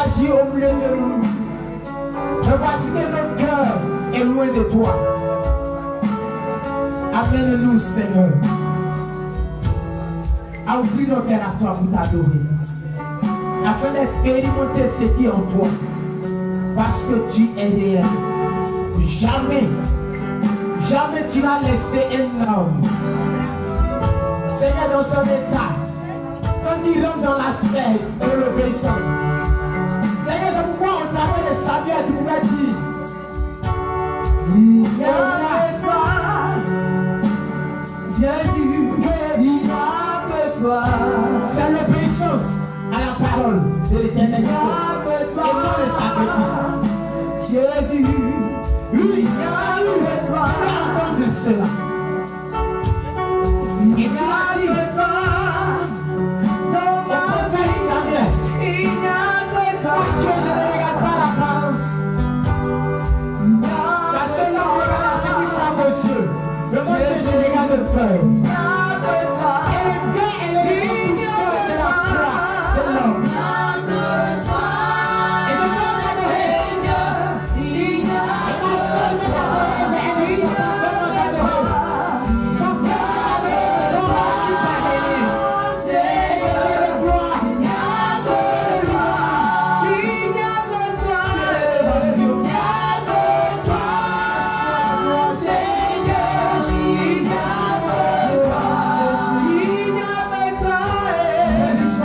agir au milieu de nous. Je vois que notre cœur est loin de toi. Amène-nous, Seigneur, à ouvrir nos cœurs à toi pour t'adorer, afin d'expérimenter ce qui est en toi, parce que tu es réel. Jamais tu n'as laissé un homme, Seigneur, dans son état, quand il rentre dans la sphère de l'obéissance. Seigneur, c'est pourquoi on t'appelle le Samuel, tu pouvais dire, il y a de toi, Jésus, il y a de toi. C'est l'obéissance à la parole de l'Éternel. Et non le sacrifice. Jésus, oui, il y a de toi. Entends de cela. Il y a de toi. Dans ma vie, Samuel, il y a de toi. Dieu, je ne regarde pas l'apparence. Parce que là, on regarde ce qui frappe aux yeux. Mais moi, je regarde le cœur. Et le cœur est le déboucheur de la foi de l'homme. Et je veux m'adorer. Et ma soeur me l'adorer. Et ma soeur me l'adorer. Son cœur m'adorer. Ton âme qui m'adorer. Seigneur de gloire. Il y a de toi. Il y a de toi. Il y a de toi. Seigneur, il y a de toi. Il y a de toi.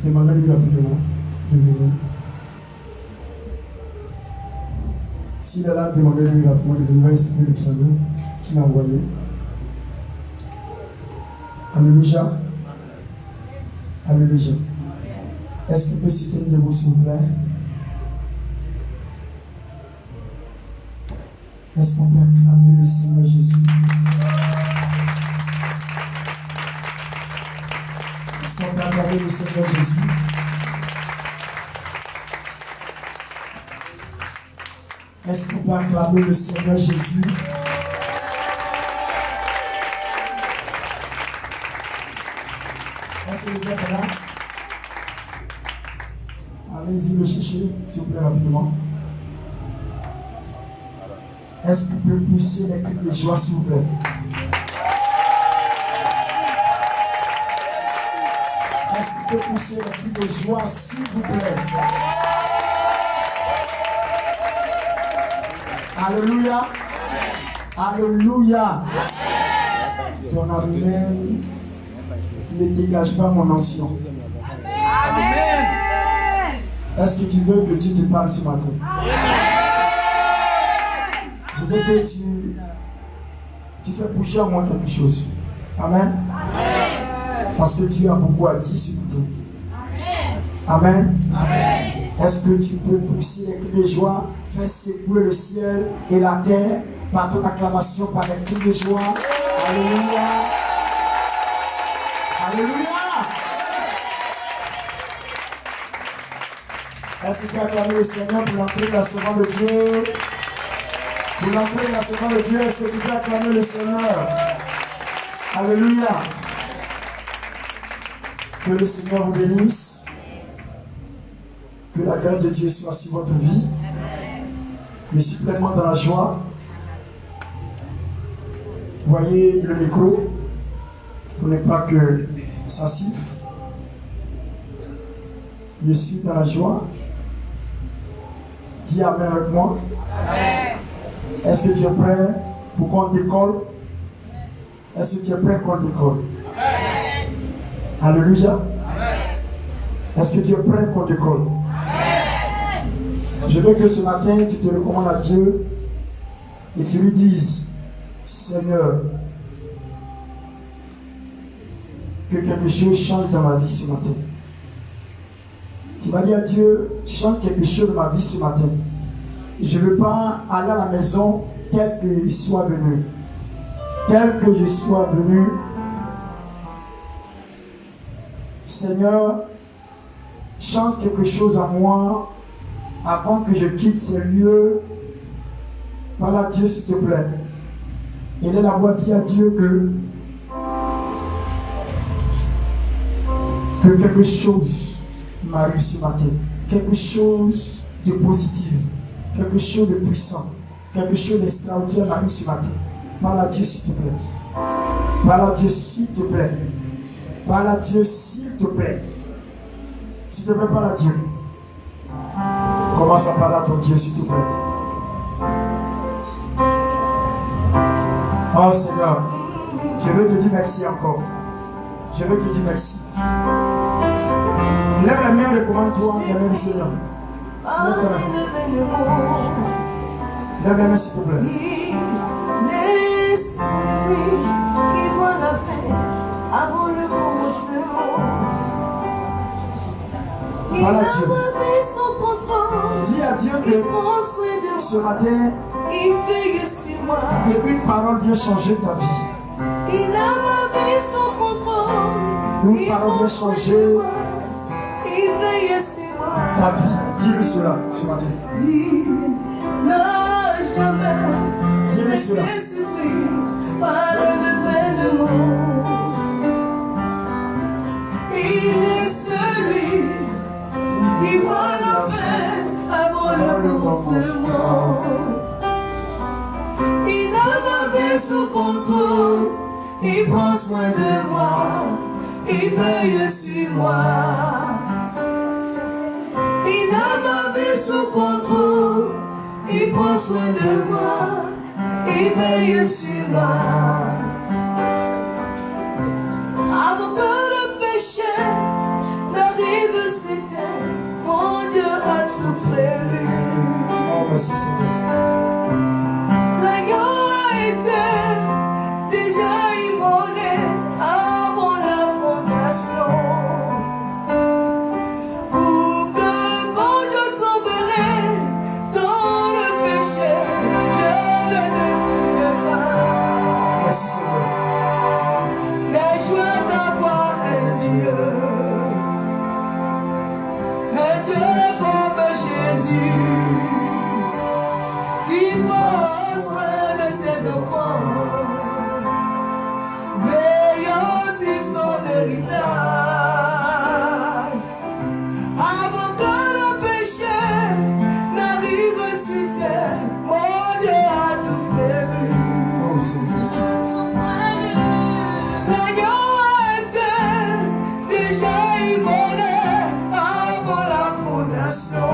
Demandez-lui rapidement de venir. S'il est là, demandez-lui rapidement de venir installer le piano qu'il a envoyé. Alléluia. Alléluia. Est-ce qu'il peut citer une démo, s'il vous plaît? Est-ce qu'on peut acclamer le Seigneur Jésus? Est-ce qu'on peut acclamer le Seigneur Jésus? Est-ce qu'on peut acclamer le Seigneur Jésus? Est-ce que vous êtes là? Allez-y le chercher, s'il vous plaît, rapidement. Est-ce que vous pouvez pousser les cris de joie, s'il vous plaît? Est-ce que vous pouvez pousser les cris de joie, s'il vous plaît? Alléluia. Alléluia. Ton amen ne dégage pas mon onction. Amen. Est-ce que tu veux que Dieu te parle ce matin? Je veux que tu fais bouger en moi quelque chose. Amen. Parce que tu as beaucoup à dire ce matin. Amen. Est-ce que tu peux pousser les cris de joie, faire secouer le ciel et la terre par ton acclamation, par les cris de joie? Alléluia. Alléluia. Est-ce que tu as acclamé le Seigneur pour l'entrée de la semaine de Dieu? Pour l'entrée de la semaine de Dieu, est-ce que tu peux acclamer le Seigneur? Alléluia. Que le Seigneur vous bénisse. Que la grâce de Dieu soit sur votre vie. Je suis pleinement dans la joie. Voyez le micro. Pour ne pas que ça siffle. Je suis dans la joie. Dis Amen avec moi. Est-ce que tu es prêt pour qu'on décolle? Est-ce que tu es prêt qu'on décolle? Alléluia. Est-ce que tu es prêt qu'on décolle? Je veux que ce matin, tu te recommandes à Dieu et tu lui dises, Seigneur, que quelque chose change dans ma vie ce matin. Tu vas dire à Dieu, change quelque chose dans ma vie ce matin. Je ne veux pas aller à la maison tel que je sois venu. Tel que je sois venu. Seigneur, change quelque chose en moi avant que je quitte ces lieux. Voilà Dieu, s'il te plaît. Et là, la voix dit à Dieu que quelque chose m'arrive ce matin. Quelque chose de positif. Quelque chose de puissant. Quelque chose d'extraordinaire m'arrive ce matin. Parle à Dieu, s'il te plaît. Parle à Dieu, s'il te plaît. Parle à Dieu, s'il te plaît. S'il te plaît, parle à Dieu. Commence à parler à ton Dieu, s'il te plaît. Oh Seigneur, je veux te dire merci encore. Je veux te dire merci. Lève la main, recommande-toi, lève le Seigneur. Lève la main. Lève la main, s'il te plaît. Celui qui voit la fin avant le commencement. Il a pris son contrôle. Dis à Dieu que ce matin, il veille sur moi. Une parole vient changer ta vie. Il a pris son contrôle. Une parole vient changer il veille sur moi. Ta vie. Dis-lui cela ce matin. Il n'a jamais Dis-lui cela. par l'événement. Il est celui qui voit la fin avant le commencement. Il a ma vie sous contrôle. Il prend soin de moi. Il veille sur moi. Il a ma vie sous contrôle. Il prend soin de moi. Il veille sur moi. Avant que le péché n'arrive sur terre, mon Dieu a tout prévu. Oh, merci Seigneur. L'agneau a été déjà immolé avant la fondation. Pour que quand je tomberai dans le péché, je ne découvre pas. Merci Seigneur. Quelle joie d'avoir un Dieu comme Jésus, qui prend soin de ses enfants, veillant sur son héritage. Avant que le péché n'arrive sur terre, mon Dieu a tout prévu. Oh, c'est merci. L'agneau a été déjà immolé avant la fondation.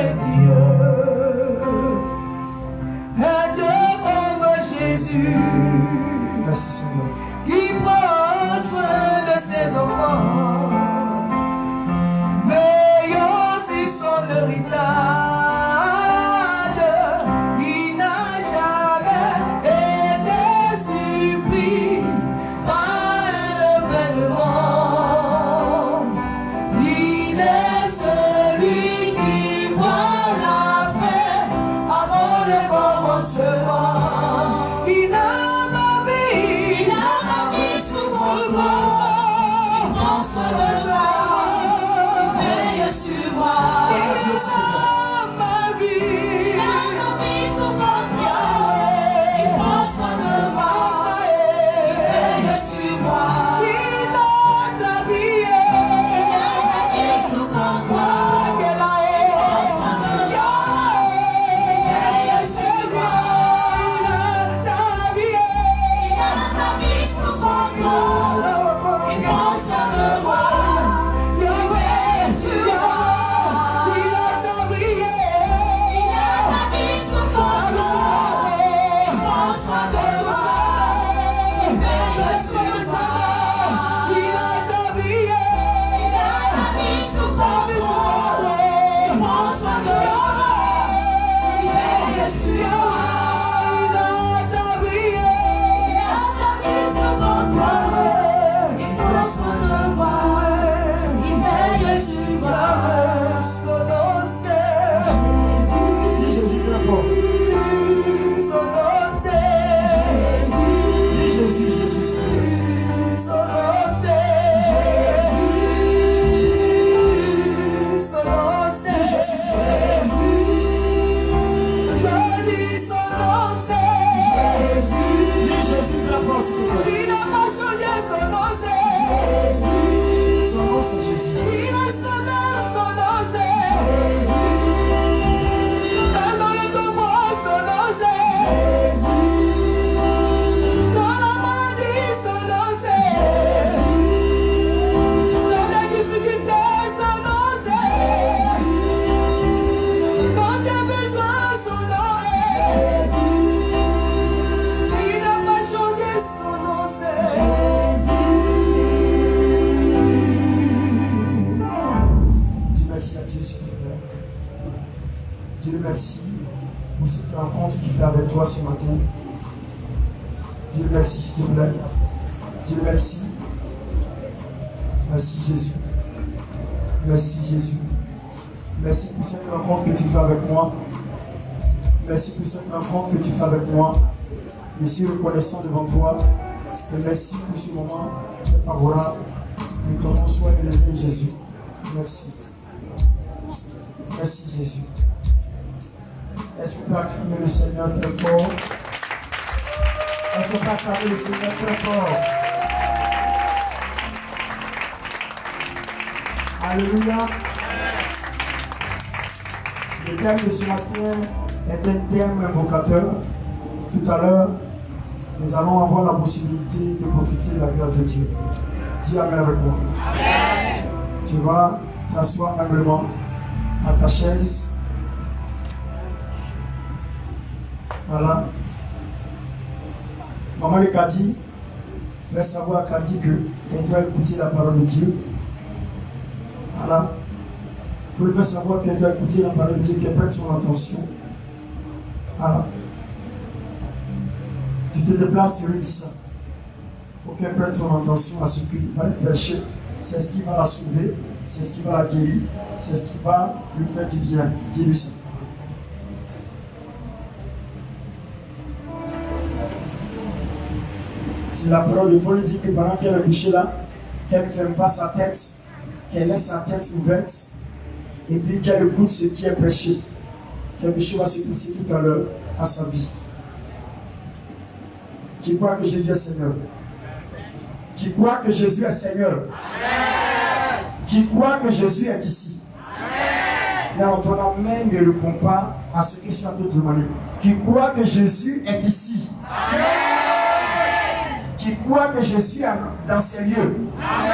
est Dieu. Un Dieu comme Jésus. Merci Seigneur. Qui prend soin de ses enfants. Veillons sur son héritage. Il n'a jamais été surpris par un événement. Il est celui qui voit la fin avant le commencement. Il a ma vie sous contrôle. Il prend soin de moi, il veille sur moi. Il a ma vie sous contrôle. Il prend soin de moi, il veille sur moi. Il a ta vie sous contrôle. Il prend soin de moi, il veille sur moi. Il a ta vie sous contrôle. Il prend soin de moi, il veille sur moi. Il a ta vie sous contrôle. Il prend soin de moi, il veille sur moi. Il a ta vie sous contrôle. Il prend soin de moi, il veille sur moi. Il a ta vie sous contrôle. Il prend soin de moi, il veille sur moi. Son nom c'est Dis Jésus très fort. son nom c'est Dis Jésus, Jésus Seigneur. son nom c'est son nom c'est je dis son nom c'est Dis Jésus très fort s'il vous plaît. il n'a pas changé, son nom c'est Son nom c'est Jésus. il reste le même, son nom c'est même dans le tombeau, son nom c'est dans la maladie, son nom c'est dans les difficultés, son nom c'est dans tes besoins, son nom est il n'a pas changé, son nom c'est Dis merci à Dieu s'il te plaît. Dis-le merci pour cette rencontre qu'il fait avec toi ce matin. Dis-le merci s'il te plaît. Dis-le merci. Merci Jésus. Merci Jésus. Merci pour cette rencontre que tu fais avec moi. Merci pour cette rencontre que tu fais avec moi. Je suis reconnaissant devant toi. Et merci pour ce moment très favorable. Que ton nom soit élevé, Jésus. Merci. Merci Jésus. Est-ce qu'on peut acclamer le Seigneur très fort? Est-ce qu'on peut acclamer le Seigneur très fort? Alléluia. Le thème de ce matin est un thème invocateur. Tout à l'heure, nous allons avoir la possibilité de profiter de la grâce de Dieu. Dis Amen avec moi. Amen. Tu vas t'asseoir humblement à ta chaise. Voilà. Maman de Kadi fait savoir à Kadi qu'elle doit écouter la parole de Dieu. Voilà. Vous lui faites savoir qu'elle doit écouter la parole de Dieu, qu'elle prête son attention. Voilà. Tu te déplaces, tu lui dis ça. Pour qu'elle prête son attention à ce qu'il va lui prêcher. C'est ce qui va la sauver, c'est ce qui va la guérir, c'est ce qui va lui faire du bien. Dis-lui ça. C'est la parole, il faut lui dire que pendant qu'elle est couchée là, qu'elle ne ferme pas sa tête, qu'elle laisse sa tête ouverte, et puis qu'elle écoute ce qui est prêché. Quelque chose va se passer tout à l'heure à sa vie. Qui croit que Jésus est Seigneur? Qui croit que Jésus est Seigneur? Amen. Qui croit que Jésus est ici? Amen. Là, ton amen ne répond pas à ce que je suis en train de demander. Qui croit que Jésus est ici? Amen. Qui croit que Jésus est dans ces lieux? Amen.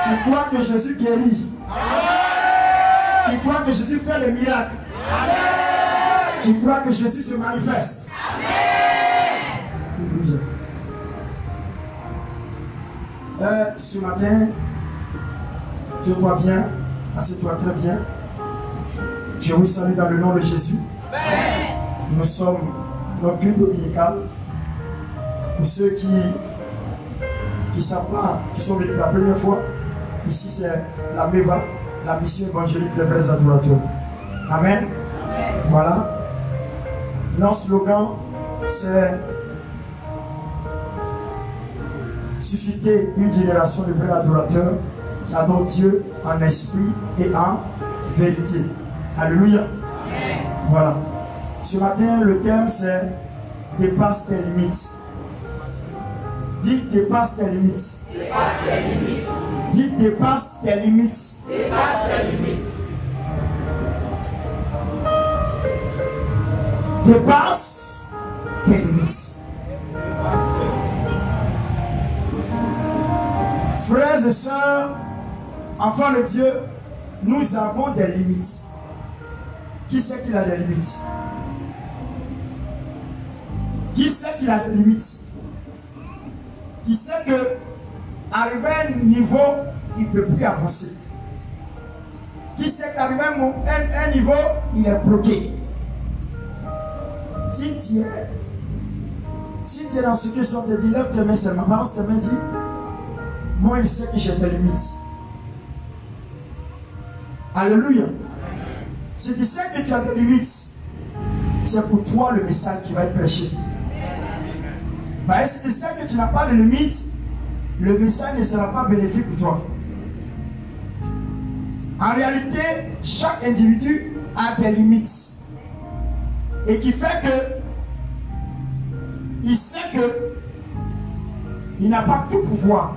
Qui croit que Jésus guérit? Amen. Tu crois que Jésus fait des miracles. Tu crois que Jésus se manifeste. Alléluia. Ce matin, je vois bien, assieds-toi très bien. Je vous salue dans le nom de Jésus. Nous sommes notre culte dominical. Pour ceux qui ne savent pas, qui sont venus la première fois, ici c'est la MEVA, la mission évangélique des vrais adorateurs. Amen. Voilà. Notre slogan, c'est susciter une génération de vrais adorateurs qui adorent Dieu en esprit et en vérité. Alléluia. Voilà. Ce matin, le thème c'est dépasse tes limites. Dis dépasse tes limites. Dépasse tes limites. Dis dépasse tes limites. Dépasse tes limites. Dépasse tes limites. Frères et sœurs, enfants de Dieu, nous avons des limites. Qui sait qu'il a des limites? Qui sait qu'il a des limites? Qui sait que arrivé à un niveau, il ne peut plus avancer? Qui sait qu'arrivé à un niveau, il est bloqué? Si tu es dans ce que je te dis, lève tes mains seulement. Balance tes mains, dis, moi, il sait que j'ai des limites. Alléluia. Si tu sais que tu as des limites, c'est pour toi le message qui va être prêché. Mais si tu sais que tu n'as pas de limites, le message ne sera pas bénéfique pour toi. En réalité, chaque individu a des limites. Et qui fait que il sait que il n'a pas tout pouvoir.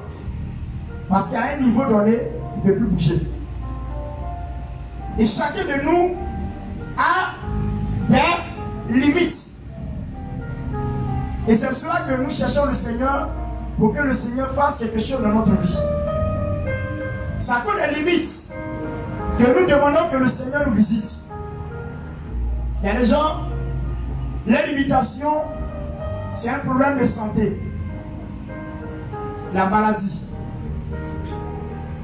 Parce qu'à un niveau donné, il ne peut plus bouger. Et chacun de nous a des limites. Et c'est pour cela que nous cherchons le Seigneur pour que le Seigneur fasse quelque chose dans notre vie. C'est à cause des limites que nous demandons que le Seigneur nous visite. Il y a des gens, les limitations, c'est un problème de santé. La maladie.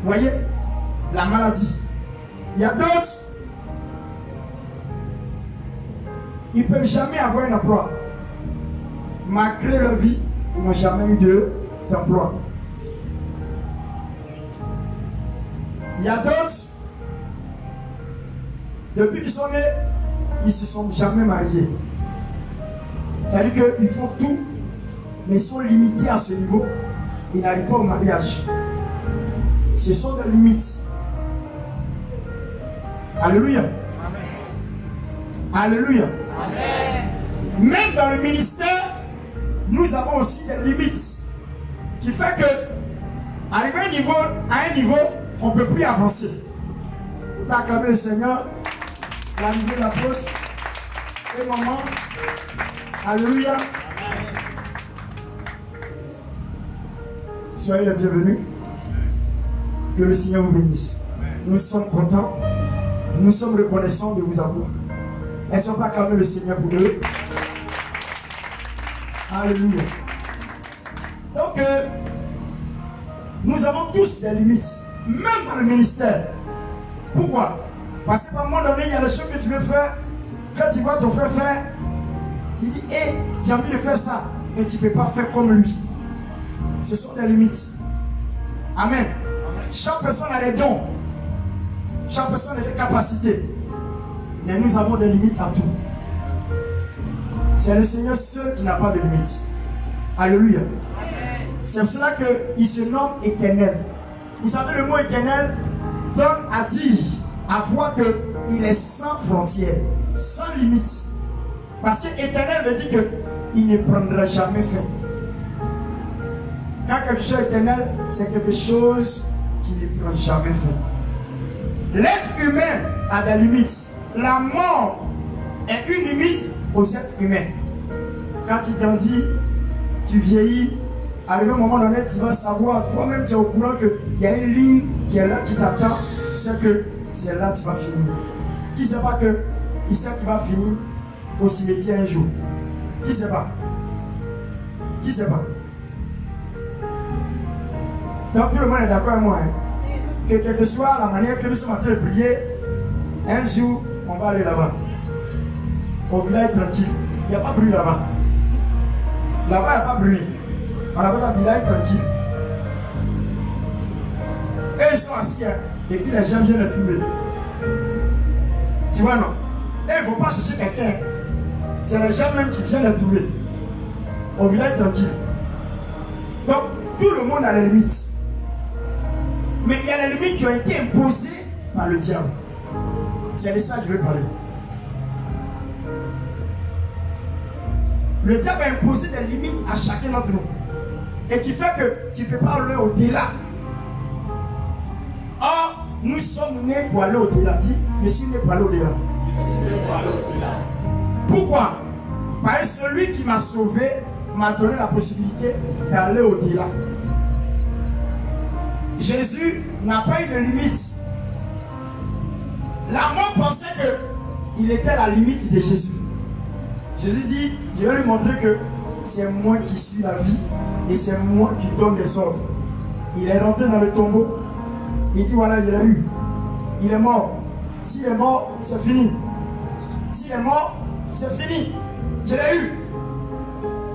Vous voyez? La maladie. Il y a d'autres, ils ne peuvent jamais avoir un emploi. Malgré leur vie, ils n'ont jamais eu d'emploi. Il y a d'autres, depuis qu'ils sont nés, ils ne se sont jamais mariés. C'est-à-dire qu'ils font tout, mais ils sont limités à ce niveau. Ils n'arrivent pas au mariage. Ce sont des limites. Alléluia. Alléluia. Même dans le ministère, nous avons aussi des limites. Qui fait que, arrivé à un niveau, on ne peut plus avancer. On peut acclamer le Seigneur, l'anniversaire de l'apôtre et maman. Alléluia. Soyez les bienvenus. Que le Seigneur vous bénisse. Nous sommes contents. Nous sommes reconnaissants de vous avoir. Est-ce qu'on peut acclamer le Seigneur pour eux? Alléluia. Donc, nous avons tous des limites, même dans le ministère. Pourquoi? Parce qu'à un moment donné, il y a des choses que tu veux faire. Quand tu vois ton frère faire, tu dis, hé, j'ai envie de faire ça, mais tu ne peux pas faire comme lui. Ce sont des limites. Amen. Chaque personne a des dons. Chaque personne a des capacités. Mais nous avons des limites à tout. C'est le Seigneur seul qui n'a pas de limites. Alléluia. C'est pour cela qu'il se nomme éternel. Vous savez, le mot éternel donne à dire, à voir qu'il est sans frontières, sans limites. Parce que éternel veut dire qu'il ne prendra jamais fin. Quand quelque chose est éternel, c'est quelque chose qui ne prend jamais fin. L'être humain a des limites. La mort est une limite aux êtres humains. Quand tu grandis, tu vieillis, arrivé à un moment donné, tu vas savoir, toi-même tu es au courant qu'il y a une ligne qui est là, qui t'attend, c'est que c'est là que tu vas finir. Qui ne sait pas que il sait qu'il va finir au cimetière un jour? Qui ne sait pas? Qui ne sait pas? Donc tout le monde est d'accord avec moi. Hein? Que quelle que soit la manière que nous sommes en train de prier, un jour, on va aller là-bas. Au village tranquille. Il n'y a pas de bruit là-bas. Là-bas, il n'y a pas de bruit. On appelle ça village tranquille. Et ils sont assis, hein? Et puis les gens viennent les trouver. Tu vois, non? Et il ne faut pas chercher quelqu'un. C'est les gens même qui viennent les trouver. Au village tranquille. Donc, tout le monde a les limites. Mais il y a les limites qui ont été imposées par le diable. C'est de ça que je veux parler. Le diable a imposé des limites à chacun d'entre nous. Et qui fait que tu ne peux pas aller au-delà. Or, nous sommes nés pour aller au-delà. Dis, je suis né pour aller au-delà. Pourquoi? Parce que celui qui m'a sauvé m'a donné la possibilité d'aller au-delà. Jésus n'a pas eu de limite. La mort pensait qu'il était la limite de Jésus. Jésus dit, je vais lui montrer que c'est moi qui suis la vie et c'est moi qui donne les ordres. Il est rentré dans le tombeau. Il dit, voilà, il l'a eu. Il est mort. S'il est mort, c'est fini. S'il est mort, c'est fini. Je l'ai eu.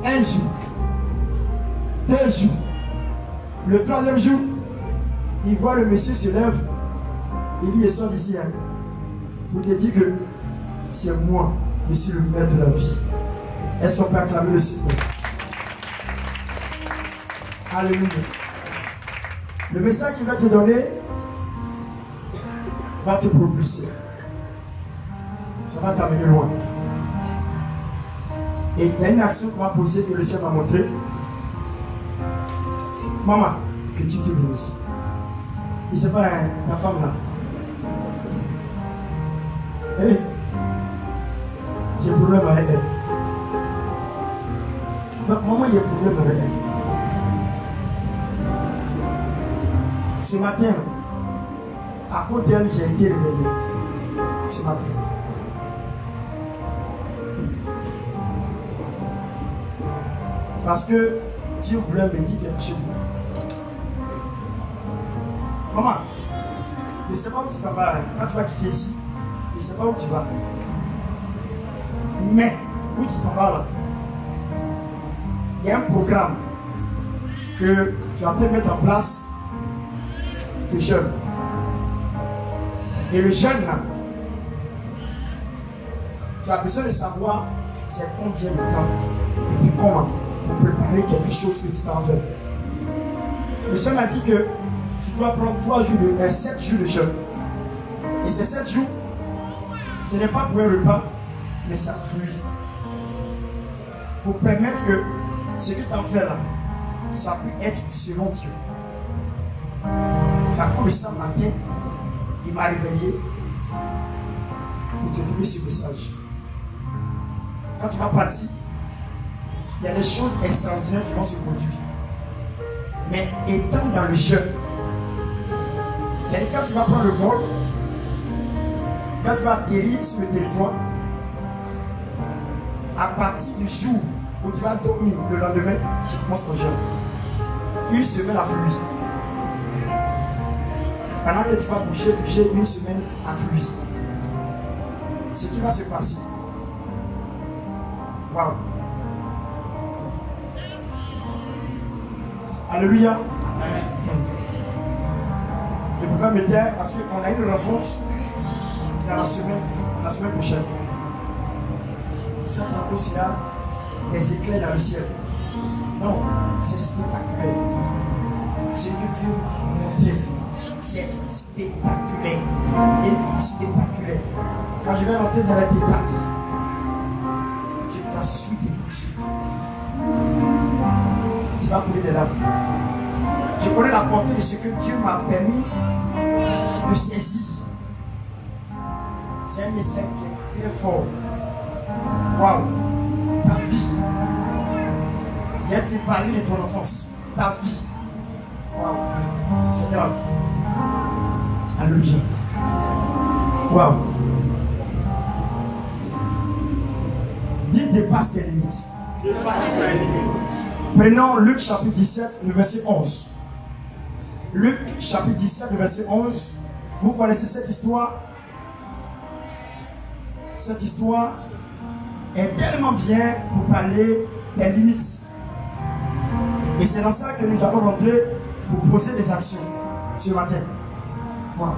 Un jour. 2 jours. Le 3e jour, il voit le monsieur se lève. Il dit, sort d'ici. Hein, pour te dire que c'est moi, je suis le maître de la vie. Est-ce qu'on peut acclamer le Seigneur? Alléluia. Le message qu'il va te donner va te propulser. Ça va t'amener loin. Et il y a une action qu'on va poser que le Seigneur m'a montré. Maman, que Dieu te bénisse. Et c'est pas ta femme là. Hey, j'ai un problème avec elle. Non, maman, il y a un problème avec elle. Ce matin, à cause d'elle, j'ai été réveillé. Ce matin. Parce que Dieu voulait me dire quelque chose. Maman, je ne sais pas où tu vas. Quand tu vas quitter ici, je ne sais pas où tu vas. Mais, où tu t'en vas là, il y a un programme que tu es en train de mettre en place de jeunes. Et le jeune là, tu as besoin de savoir c'est combien de temps et puis comment pour préparer quelque chose que tu t'en fais. Le Seigneur m'a dit que tu dois prendre 7 jours de jeûne. Et ces 7 jours, ce n'est pas pour un repas, mais ça fluit. Pour permettre que ce que tu en fais là, ça peut être selon Dieu. Ça comme ça matin, il m'a réveillé pour te donner ce message. Quand tu vas partir, il y a des choses extraordinaires qui vont se produire. Mais étant dans le jeûne, c'est-à-dire quand tu vas prendre le vol, quand tu vas atterrir sur le territoire, à partir du jour où tu vas dormir le lendemain, tu commences ton jeûne. 1 semaine à fluir. Pendant que tu vas bouger 1 semaine à fluir. Ce qui va se passer. Waouh. Alléluia. Je pouvais me taire parce qu'on a une rencontre dans la semaine prochaine. Cette rencontre sera des éclairs dans le ciel. Non, c'est spectaculaire. Ce que Dieu m'a montré, c'est spectaculaire. Et spectaculaire. Quand je vais rentrer dans les détails, je t'assure de vous dire, tu vas couler des larmes. Je connais la portée de ce que Dieu m'a permis de saisir. C'est un message qui est très fort. Waouh! Ta vie. Viens te parler de ton enfance. Ta vie. Waouh! Seigneur. Alléluia. Waouh. Dis dépasse tes limites. Prenons Luc chapitre 17, le verset 11. Luc chapitre 17, le verset 11. Vous connaissez cette histoire? Cette histoire est tellement bien pour parler des limites. Et c'est dans ça que nous allons rentrer pour poser des actions ce matin. Wow.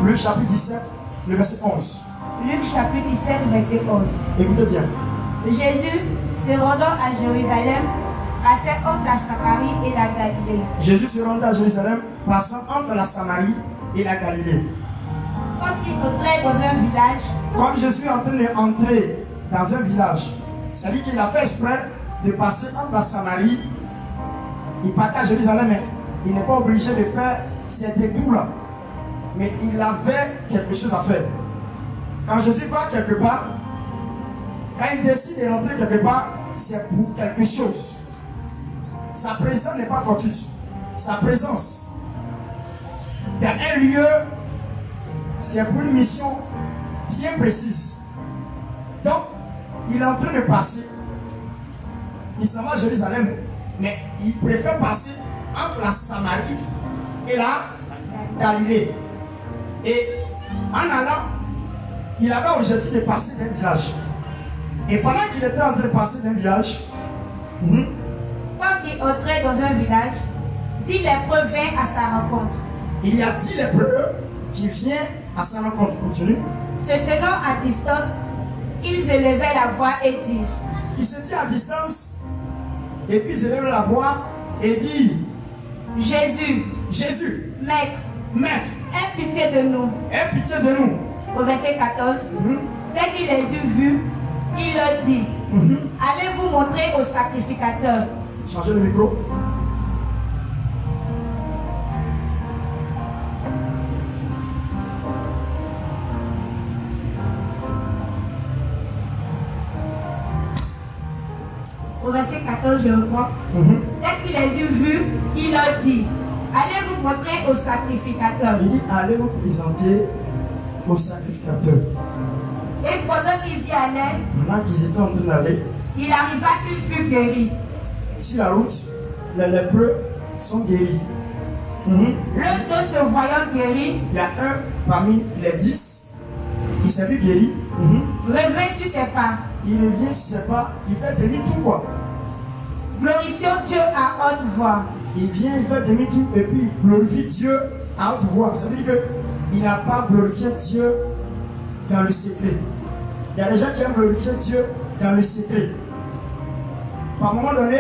Luc chapitre 17, le verset 11. Luc chapitre 17, verset 11. Écoutez bien. Jésus, se rendant à Jérusalem, passait entre la Samarie et la Galilée. Jésus se rendait à Jérusalem, passant entre la Samarie et la Galilée. Comme il entrait dans un village, Comme Jésus est en train d'entrer dans un village, c'est-à-dire qu'il a fait exprès de passer entre la Samarie. Il partait à Jérusalem, mais il n'est pas obligé de faire ces détours-là. Mais il avait quelque chose à faire. Quand Jésus va quelque part, quand il décide de rentrer quelque part, c'est pour quelque chose. Sa présence n'est pas fortuite. Sa présence dans un lieu, c'est pour une mission bien précise. Donc, il est en train de passer. Il s'en va à Jérusalem, mais il préfère passer entre la Samarie et la Galilée. Et en allant, il avait l'objectif de passer d'un village. Et pendant qu'il était en train de passer d'un village, comme il entrait dans un village, 10 lépreux vinrent à sa rencontre. il y a 10 lépreux qui viennent à sa rencontre. Continue. Se tenant à distance, ils élevaient la voix et dirent: Il se tient à distance et puis ils élèvent la voix et dit: Jésus, Jésus, Maître, Maître, aie pitié de nous. aie pitié de nous. Au verset 14, dès qu'il les eut vus, il leur dit: Allez vous montrer au sacrificateur. Changez le micro. Au verset 14, je reprends. Dès qu'il les eut vus, il leur dit: Allez vous montrer au sacrificateur. Il dit: allez vous présenter au sacrificateur. Et pendant qu'ils y allaient, Pendant qu'ils étaient en train d'aller, il arriva qu'il fut guéri. sur la route, les lépreux sont guéris. L'un d'eux se voyant guéri, Il y a un parmi les 10, il s'est vu guéri. revint sur ses pas, Il revient sur ses pas, il fait demi-tour quoi. glorifiant Dieu à haute voix. Il vient, il fait demi-tour et puis il glorifie Dieu à haute voix. Ça veut dire qu'il n'a pas glorifié Dieu dans le secret. Il y a des gens qui aiment glorifier Dieu dans le secret. Par un moment donné,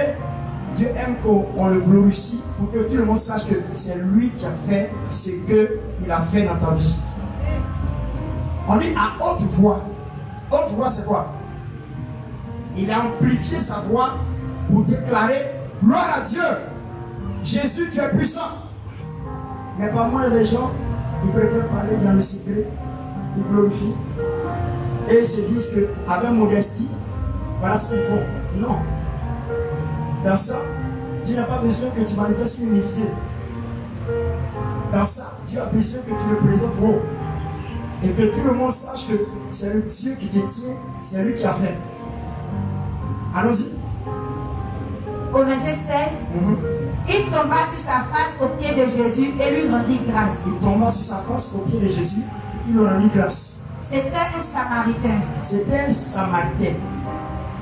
Dieu aime qu'on le glorifie pour que tout le monde sache que c'est lui qui a fait ce qu'il a fait dans ta vie. On dit à haute voix. Haute voix, c'est quoi? Il a amplifié sa voix pour déclarer gloire à Dieu. Jésus, tu es puissant. Mais par moi, les gens, ils préfèrent parler dans le secret. Ils glorifient. Et ils se disent qu'avec modestie, voilà ce qu'ils font. Non. Dans ça, tu n'as pas besoin que tu manifestes une humilité. Dans ça, tu as besoin que tu le présentes haut. Et que tout le monde sache que c'est le Dieu qui te tient, c'est lui qui a fait. Allons-y. Au verset 16, il tomba sur sa face au pied de Jésus et lui rendit grâce. Il tomba sur sa face au pied de Jésus et il lui rendit grâce. C'était un Samaritain. C'était un Samaritain.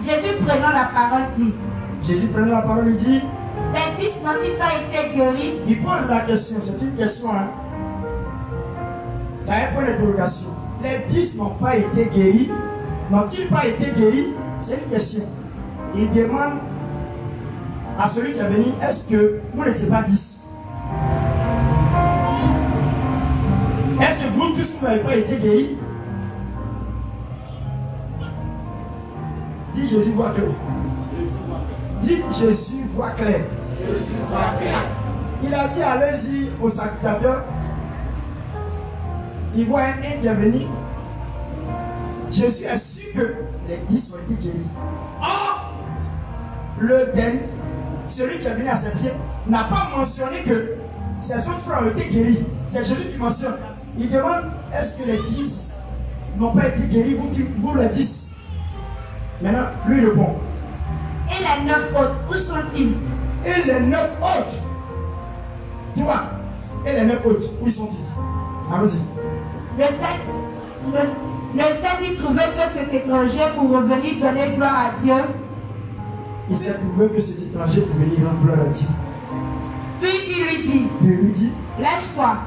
Jésus prenant la parole dit: Jésus prenant la parole, il dit, Les 10 n'ont-ils pas été guéris? il pose la question, c'est une question, hein. Ça est un point d'interrogation. Les 10 n'ont pas été guéris. N'ont-ils pas été guéris? C'est une question. Il demande à celui qui est venu, est-ce que vous n'étiez pas 10? Est-ce que vous tous vous n'avez pas été guéris? Dis Jésus voit clair. Dis Jésus voit clair. Il a dit allez-y au sacrificateur. Il voit un qui est venu. Jésus est sûr que les 10 ont été guéris. Or, le dernier, celui qui est venu à ses pieds, n'a pas mentionné que Ses autres frères ont été guéris. C'est Jésus qui mentionne. Il demande, est-ce que les 10 n'ont pas été guéris, vous les 10? Maintenant, lui répond. Et les 9 autres, où sont-ils? Et les 9 autres, toi, et les 9 autres, où sont-ils? Allons-y. Le 7, il trouvait que cet étranger pour revenir donner gloire à Dieu. Il s'est trouvé que cet étranger pouvait venir rendre gloire à Dieu. Puis il lui dit, lève-toi,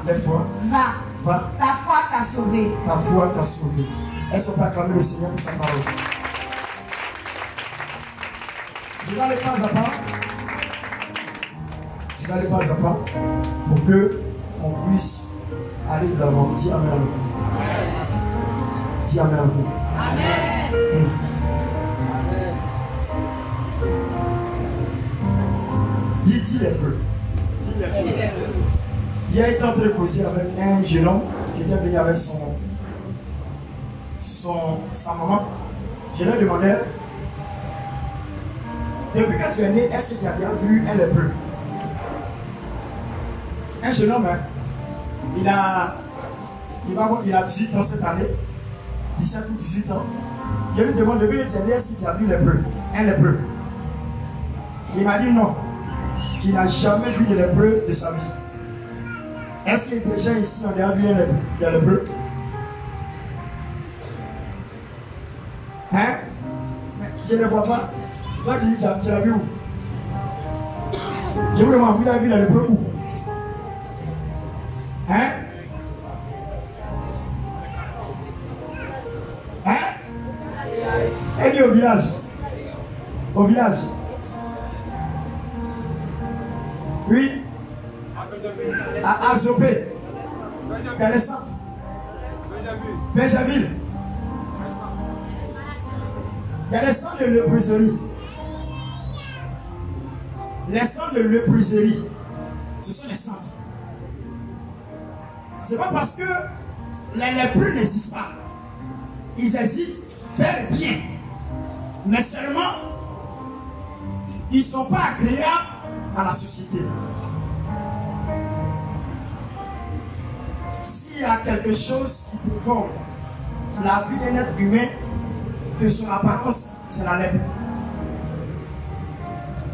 va, ta foi t'a sauvé. Ta foi t'a sauvé. Est-ce qu'on peut acclamer le Seigneur pour sa parole? Je vais aller pas à pas. Je vais aller pas à pas pour que on puisse aller de l'avant. Dis amen à vous. Dis amen à vous. Amen. Dis les peu. Il a été en train de causer avec un jeune homme qui était venu avec sa maman. Je lui ai demandé, depuis que tu es né, est-ce que tu as bien vu un lépreux? Un jeune homme, hein, il a 18 ans cette année, 17 ou 18 ans. Je lui demande, depuis que tu es né, est-ce que tu as vu un lépreux? Il m'a dit non, qu'il n'a jamais vu de lépreux de sa vie. Est-ce qu'il y a des gens ici, on a vu un lépreux? Hein? Mais je ne le vois pas. Toi, tu dis, tu l'as vu où? Je vous demande, vous avez vu le lépreux où? Hein? Hein? Elle est au village. Au village. Oui. À Azopé. Dans les centres. Benjamin. Il y a les centres de léproserie. Les centres de léproserie, ce sont les centres. C'est pas parce que les lépreux n'existent pas. Ils existent bel et bien. Mais seulement, ils ne sont pas agréables à la société. S'il y a quelque chose qui déforme la vie d'un être humain de son apparence, c'est la lèpre.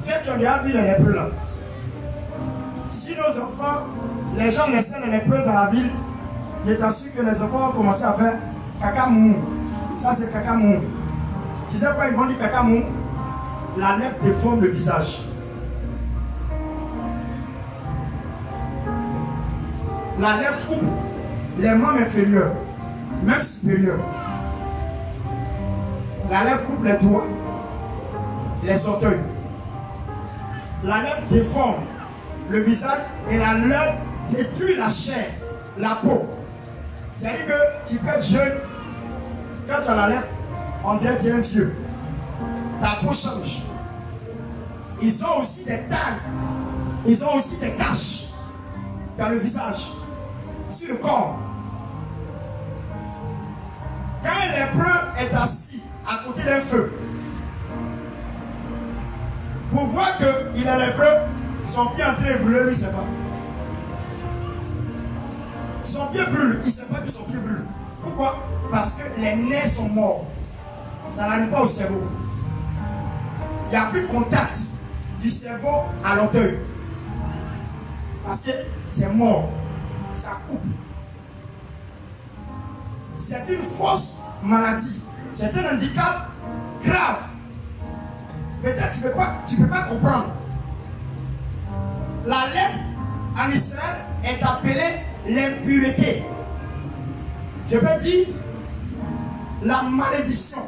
Ceux qui ont déjà vu les lépreux là. Si nos enfants, les gens laissaient les lépreux dans la ville, il t'assure que les enfants vont commencer à faire caca mou. Ça c'est caca mou. Tu sais quoi ils vont dire caca mou? La lèpre déforme le visage. La lèpre coupe les membres inférieurs, même supérieurs. La lèpre coupe les doigts, les orteils. La lèpre déforme le visage et la lèpre détruit la chair, la peau. C'est-à-dire que tu peux être jeune, quand tu as la lèpre, on dirait que tu es un vieux. Ta peau change. Ils ont aussi des tags, ils ont aussi des taches dans le visage, sur le corps. Quand un lépreux est assis à côté d'un feu, pour voir qu'il est lépreux, son pied est en train de brûler, lui, il ne sait pas. Son pied brûle, il ne sait pas que son pied brûle. Pourquoi? Parce que les nerfs sont morts. Ça n'arrive pas au cerveau. Il n'y a plus de contact du cerveau à l'orteil. Parce que c'est mort. Ça coupe. C'est une fausse maladie. C'est un handicap grave. Peut-être tu ne peux pas comprendre. La lèpre en Israël est appelée l'impureté. Je peux dire la malédiction.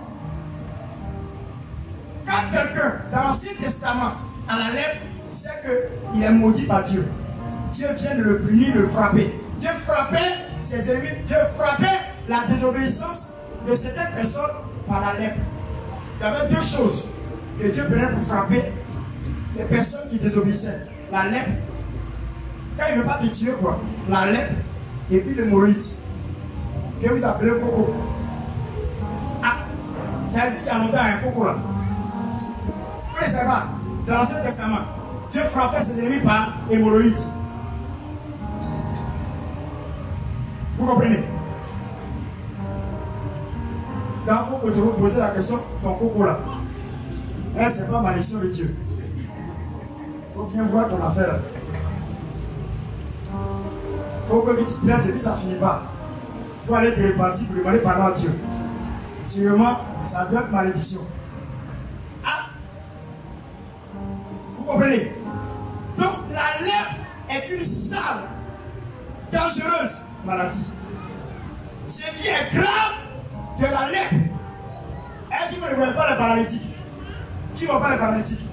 Quand quelqu'un dans l'Ancien Testament a la lèpre, c'est qu'il est maudit par Dieu. Dieu vient de le punir, de le frapper. Dieu frappait ses ennemis. Dieu frappait la désobéissance de certaines personnes par la lèpre. Il y avait deux choses que Dieu prenait pour frapper les personnes qui désobéissaient. La lèpre, quand il ne veut pas te tuer, quoi. La lèpre et puis l'hémorroïde, que vous appelez coco. Ah, ça existe qu'il y a longtemps un coco là. Vous ne savez pas, dans l'Ancien Testament, Dieu frappait ses ennemis par hémorroïde. Vous comprenez? Donc, il faut que tu vous poses la question, ton coco là. Ce n'est pas malédiction de Dieu. Il faut bien voir ton affaire. Il faut que tu traites et puis ça ne finit pas. Il faut aller te repentir pour demander pardon à Dieu. Sûrement, ça doit être malédiction. Ah! Vous comprenez? Donc, la lèpre est une sale, dangereuse maladie. Ce qui est grave de la lèpre. Est-ce que vous ne voyez pas les paralytiques? Qui ne voit pas les paralytiques?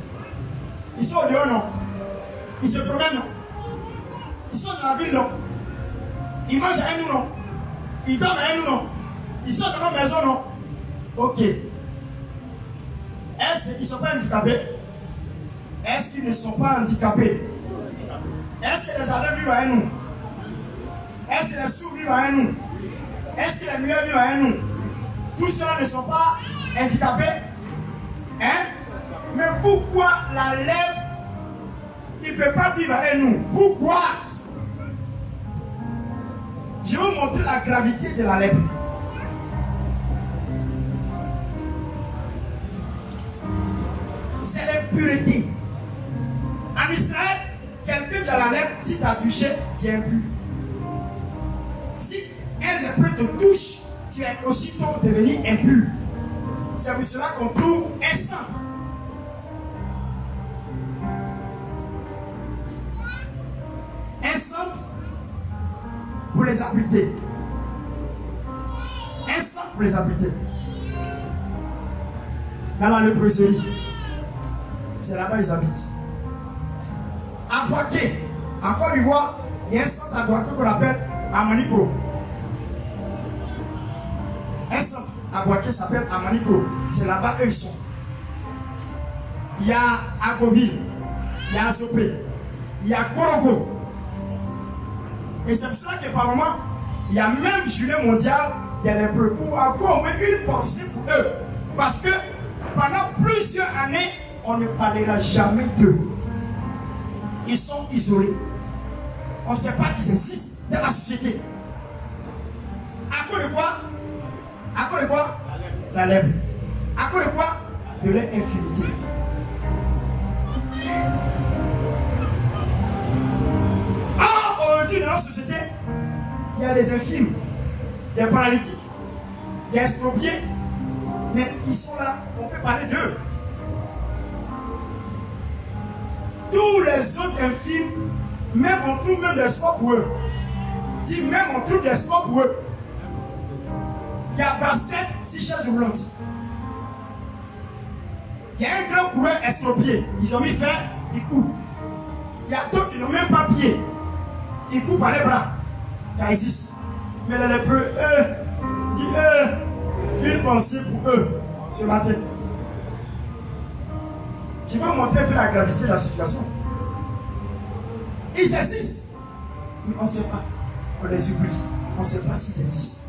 Ils sont au dehors, non? Ils se promènent, non? Ils sont dans la ville, non? Ils mangent à nous, non? Ils dorment à nous, non? Ils sont dans nos maisons, non? Ok. Est-ce qu'ils ne sont pas handicapés? Est-ce qu'ils ne sont pas handicapés? Est-ce que les aveugles vivent à nous? Est-ce que les sourds vivent à nous? Est-ce que les muets vivent à nous? Tous ceux-là ne sont pas handicapés? Hein? Mais pourquoi la lèpre, il ne peut pas vivre avec nous? Pourquoi? Je vais vous montrer la gravité de la lèpre. C'est l'impureté. En Israël, quelqu'un qui a la lèpre, si tu as touché, tu es impur. Si un lépreux te touche, tu es aussitôt devenu impur. C'est pour cela qu'on trouve un centre. Un centre pour les abriter. Un centre pour les abriter. Dans la léproserie. C'est là-bas qu'ils habitent. À Boaké, en Côte d'Ivoire, il y a un centre à Boaké qu'on appelle Amaniko. Un centre à Boaké s'appelle Amaniko. C'est là-bas eux ils sont. Il y a Agoville, il y a Azopé, il y a Korogo. Et c'est pour cela que par moment, il y a même journée mondiale des lépreux pour avoir au moins une pensée pour eux. Parce que pendant plusieurs années, on ne parlera jamais d'eux. Ils sont isolés. On ne sait pas qu'ils existent dans la société. À cause de quoi? À cause de quoi? La lèpre. À cause de quoi? De leur infinité. Aujourd'hui, dans notre société, il y a des infirmes, des paralytiques, des estropiés, mais ils sont là, on peut parler d'eux. Tous les autres infirmes, même on trouve même l'espoir pour eux. Dis même on trouve l'espoir pour eux. Il y a basket, 6 chaises roulantes. Il y a un grand coureur estropié. Ils ont mis fer, ils courent. Il y a d'autres qui n'ont même pas pied. Ils courent par les bras. Ça existe. Mais les lépreux, une pensée pour eux ce matin. Je vais vous montrer un peu la gravité de la situation. Ils existent. Mais on ne sait pas. On les oublie. On ne sait pas s'ils existent.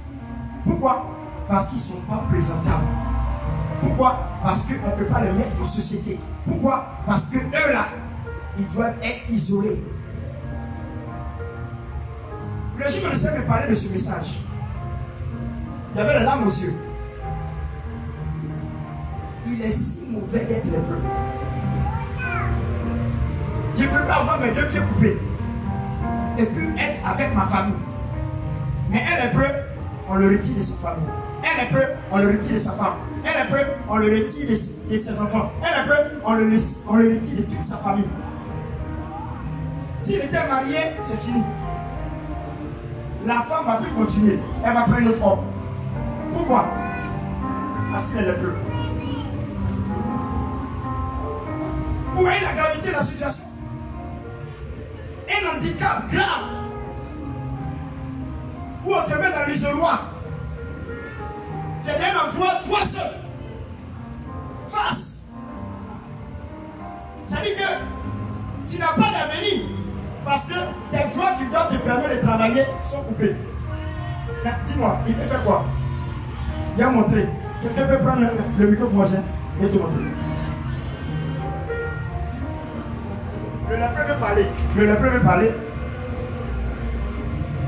Pourquoi? Parce qu'ils ne sont pas présentables. Pourquoi? Parce qu'on ne peut pas les mettre en société. Pourquoi? Parce que eux là, ils doivent être isolés. Le jour que je sais me parler de ce message, il y avait les larmes aux yeux. Il est si mauvais d'être lépreux. Je ne peux pas avoir mes 2 pieds coupés et puis être avec ma famille. Mais un lépreux, on le retire de sa famille. Un lépreux, on le retire de sa femme. Un lépreux, on le retire de ses enfants. Un lépreux, on le retire de toute sa famille. S'il était marié, c'est fini. La femme va plus continuer. Elle va prendre notre homme. Pourquoi? Parce qu'il est lépreux. Vous voyez la gravité de la situation? Un handicap grave. Où on te met dans l'isoloir. Tu es dans un endroit, toi seul. Face. Ça dit que tu n'as pas d'avenir. Parce que tes droits qui doivent te permettre de travailler sont coupés. Dis-moi, il peut faire quoi? Viens montrer. Quelqu'un peut prendre le micro pour moi, viens te montrer. Le lépreux veut parler. Le lépreux veut parler.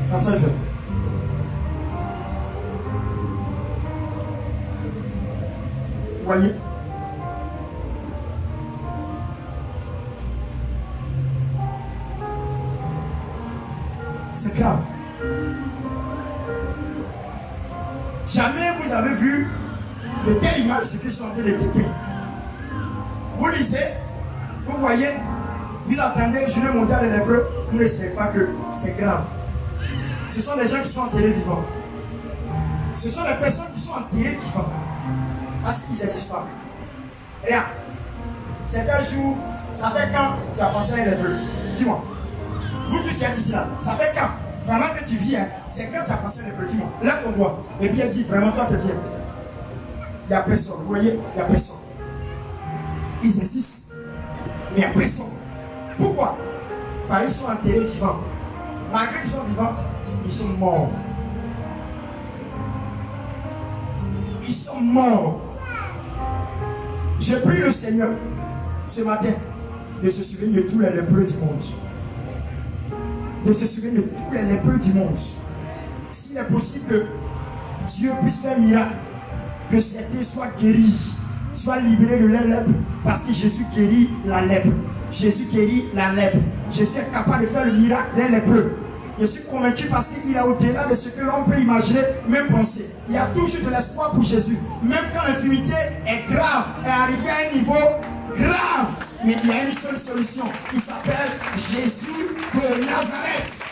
Ça me fait. voyez? C'est grave. Jamais vous avez vu de telles images ce qui sont en train de couper. Vous lisez, vous voyez, vous entendez le journée mondiale des lépreux, vous ne savez pas que c'est grave. Ce sont des gens qui sont enterrés vivants. Ce sont des personnes qui sont enterrées vivants. Parce qu'ils n'existent pas. Regarde, c'est un jour, ça fait quand tu as pensé à un lépreux? Dis-moi. Vous tous qui êtes ici là, ça fait quand? Pendant que tu vis, hein, c'est quand tu as pensé à un lépreux? Dis-moi. Lève ton doigt. Et puis elle dit, vraiment, toi, c'est bien. Il n'y a personne. Vous voyez, il n'y a personne. Ils existent, mais il n'y a personne. Pourquoi? Parce qu'ils sont enterrés vivants. Malgré qu'ils sont vivants, ils sont morts. Ils sont morts. Je prie le Seigneur ce matin de se souvenir de tous les lépreux du monde. De se souvenir de tous les lépreux du monde. S'il est possible que Dieu puisse faire un miracle, que certains soient guéris, soient libérés de leur lèpre, parce que Jésus guérit la lèpre. Jésus guérit la lèpre. Jésus est capable de faire le miracle d'un lépreux. Je suis convaincu parce qu'il est au-delà de ce que l'on peut imaginer, même penser. Il y a toujours de l'espoir pour Jésus. Même quand l'infimité est grave, est arrivée à un niveau grave. Mais il y a une seule solution. Il s'appelle Jésus de Nazareth.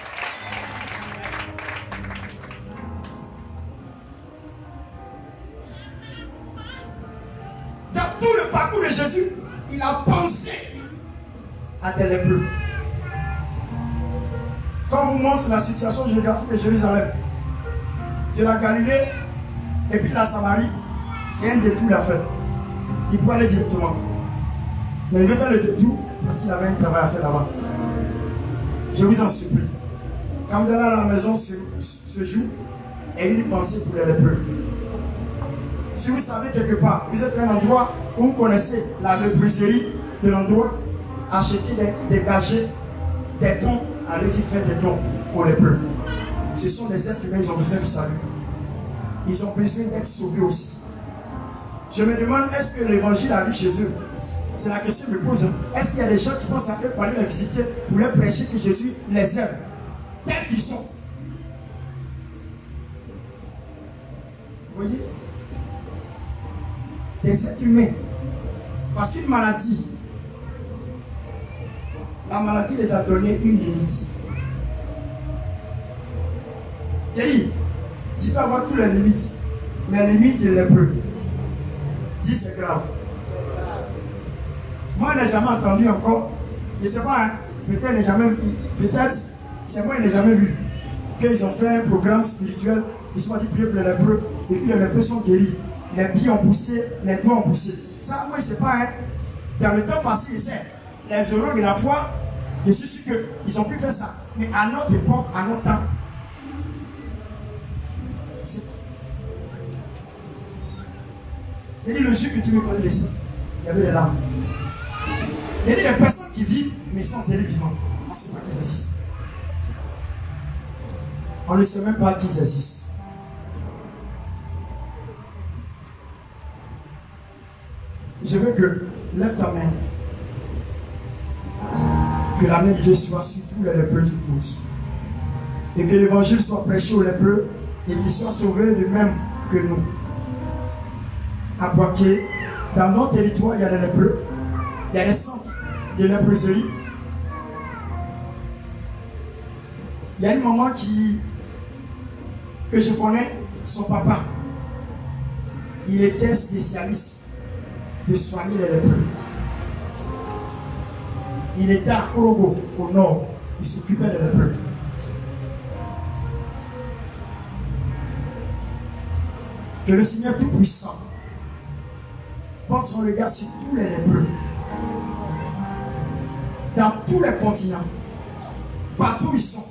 Dans tout le parcours de Jésus, il a pensé à des lépreux. Quand on vous montre la situation géographique de Jérusalem, de la Galilée et puis de la Samarie, c'est un détour d'affaires. Il pouvait aller directement. Mais il veut faire le détour parce qu'il avait un travail à faire là-bas. Je vous en supplie. Quand vous allez à la maison ce jour, ayez une pensée pour les lépreux. Si vous savez quelque part, vous êtes à un endroit où vous connaissez la léproserie de l'endroit, achetez des gagés, des dons, allez-y faire des dons pour les lépreux. Ce sont des êtres humains, ils ont besoin de salut. Ils ont besoin d'être sauvés aussi. Je me demande, est-ce que l'évangile arrive chez eux? C'est la question que je me pose. Est-ce qu'il y a des gens qui pensent à eux pour aller les visiter, pour leur prêcher que Jésus les aime, tels qu'ils sont? Vous voyez? Des êtres humains. Parce qu'une maladie, la maladie les a donné une limite. Il dit, tu peux avoir toutes les limites, mais la limite de lépreux. Dis, c'est grave. Moi, je n'ai jamais entendu encore, je ne sais pas, hein, peut-être, c'est moi, je n'ai jamais vu qu'ils ont fait un programme spirituel, ils sont dit prier pour les lépreux, et puis les lépreux sont guéris. Les pieds ont poussé, les doigts ont poussé. Ça, moi, je ne sais pas, hein. Dans le temps passé, je sais, les héros de la foi, je suis sûr qu'ils ont pu faire ça. Mais à notre époque, à notre temps, il dit le jour que tu me connais laissé, il y avait des larmes. Il dit les personnes qui vivent, mais ils sont enterrés vivants. On ne sait pas qu'ils existent. On ne sait même pas qu'ils existent. Je veux que, lève ta main, que la main de Dieu soit sur tous les lépreux du monde. Et que l'évangile soit prêché aux lépreux et qu'ils soient sauvés de même que nous. À Boaké, dans notre territoire, il y a des lépreux, il y a des centres de léproserie. Il y a une maman que je connais, son papa, il était spécialiste de soigner les lépreux. Il était à Korogo, au nord, il s'occupait des lépreux. Que le Seigneur Tout-Puissant porte son regard sur tous les lépreux, dans tous les continents, partout où ils sont,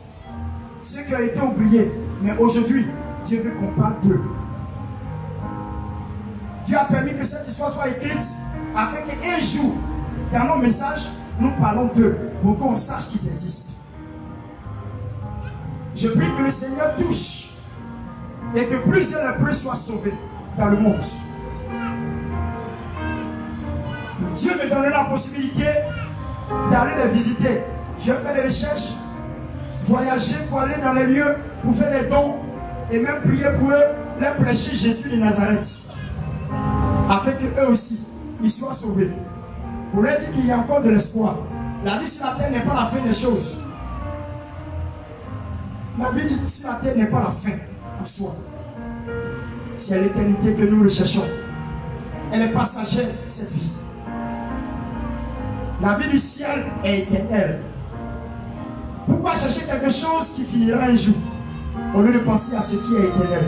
ceux qui ont été oubliés, mais aujourd'hui, Dieu veut qu'on parle d'eux. Dieu a permis que cette histoire soit écrite afin qu'un jour, dans nos messages, nous parlons d'eux pour qu'on sache qu'ils existent. Je prie que le Seigneur touche et que plusieurs lépreux soient sauvés dans le monde. Dieu me donne la possibilité d'aller les visiter. Je fais des recherches, voyager pour aller dans les lieux, pour faire des dons et même prier pour eux, leur prêcher Jésus de Nazareth. Afin qu'eux aussi, ils soient sauvés. Pour leur dire qu'il y a encore de l'espoir. La vie sur la terre n'est pas la fin des choses. La vie sur la terre n'est pas la fin en soi. C'est l'éternité que nous recherchons. Elle est passagère, cette vie. La vie du ciel est éternelle. Pourquoi chercher quelque chose qui finira un jour au lieu de penser à ce qui est éternel?